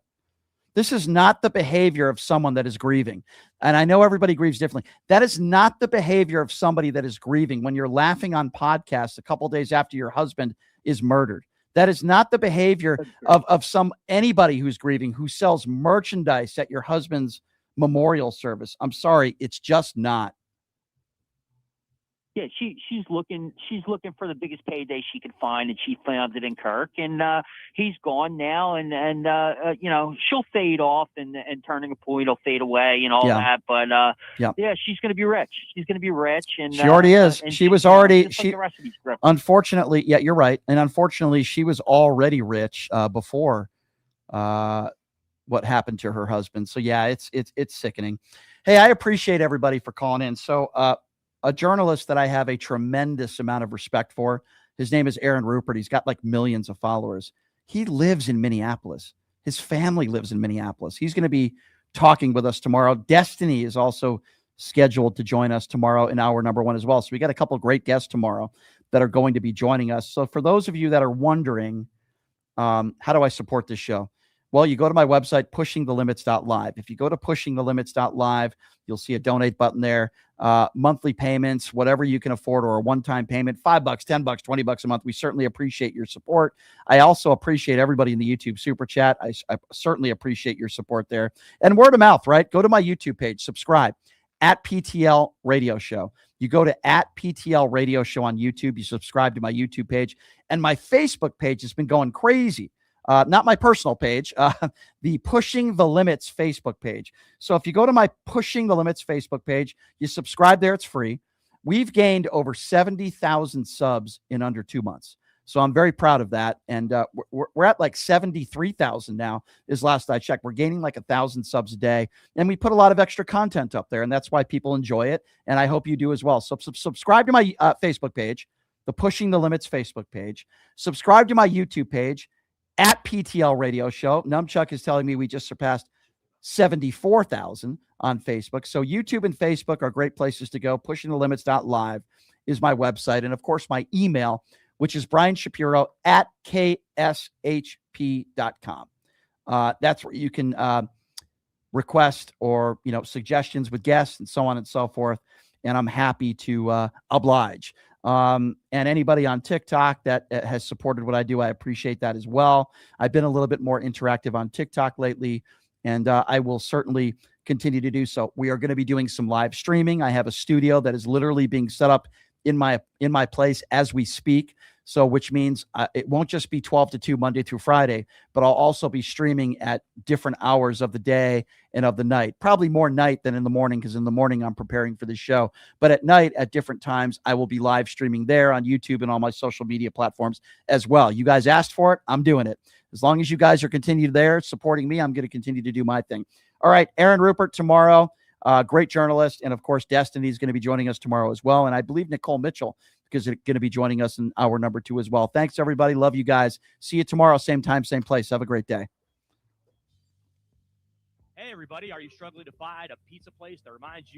B: This is not the behavior of someone that is grieving. And I know everybody grieves differently. That is not the behavior of somebody that is grieving when you're laughing on podcasts a couple days after your husband is murdered. That is not the behavior of anybody who's grieving, who sells merchandise at your husband's memorial service. I'm sorry, it's just not.
D: Yeah, she's looking for the biggest payday she could find, and she found it in Kirk, and he's gone now, and you know, she'll fade off, and Turning Point will fade away, and all that. But yeah, she's going to be rich. She's going to be rich, and
B: she already is.
D: And
B: she was already
D: just like the rest of these grippers.
B: Unfortunately, yeah, you're right, and unfortunately, she was already rich before what happened to her husband. So yeah, it's sickening. Hey, I appreciate everybody for calling in. So a journalist that I have a tremendous amount of respect for. His name is Aaron Rupert. He's got like millions of followers. He lives in Minneapolis. His family lives in Minneapolis. He's going to be talking with us tomorrow. Destiny is also scheduled to join us tomorrow in hour number 1 as well. So we got a couple of great guests tomorrow that are going to be joining us. So for those of you that are wondering, how do I support this show? Well, you go to my website, pushingthelimits.live. If you go to pushingthelimits.live, you'll see a donate button there. Monthly payments, whatever you can afford, or a one-time payment, $5, $10, $20 a month. We certainly appreciate your support. I also appreciate everybody in the YouTube super chat. I certainly appreciate your support there. And word of mouth, right? Go to my YouTube page, subscribe at PTL Radio Show. You go to at PTL Radio Show on YouTube. You subscribe to my YouTube page, and my Facebook page has been going crazy. Not my personal page, the Pushing the Limits Facebook page. So if you go to my Pushing the Limits Facebook page, you subscribe there, it's free. We've gained over 70,000 subs in under 2 months. So I'm very proud of that. And we're at like 73,000 now is last I checked. We're gaining like 1,000 subs a day. And we put a lot of extra content up there. And that's why people enjoy it. And I hope you do as well. So subscribe to my Facebook page, the Pushing the Limits Facebook page. Subscribe to my YouTube page, at PTL Radio Show. Numchuck is telling me we just surpassed 74,000 on Facebook. So YouTube and Facebook are great places to go. Pushingthelimits.live is my website. And of course, my email, which is Brian Shapiro at KSHP.com. That's where you can request or, you know, suggestions with guests and so on and so forth. And I'm happy to oblige. And anybody on TikTok that has supported what I do, I appreciate that as well. I've been a little bit more interactive on TikTok lately, and I will certainly continue to do so. We are going to be doing some live streaming. I have a studio that is literally being set up in my place as we speak. So, which means it won't just be 12 to 2 Monday through Friday, but I'll also be streaming at different hours of the day and of the night. Probably more night than in the morning, because in the morning I'm preparing for the show. But at night, at different times, I will be live streaming there on YouTube and all my social media platforms as well. You guys asked for it. I'm doing it. As long as you guys are continuing there supporting me, I'm going to continue to do my thing. All right, Aaron Rupert tomorrow. Great journalist. And of course, Destiny is going to be joining us tomorrow as well. And I believe Nicole Mitchell is going to be joining us in hour number 2 as well. Thanks, everybody. Love you guys. See you tomorrow, same time, same place. Have a great day.
E: Hey, everybody. Are you struggling to find a pizza place that reminds you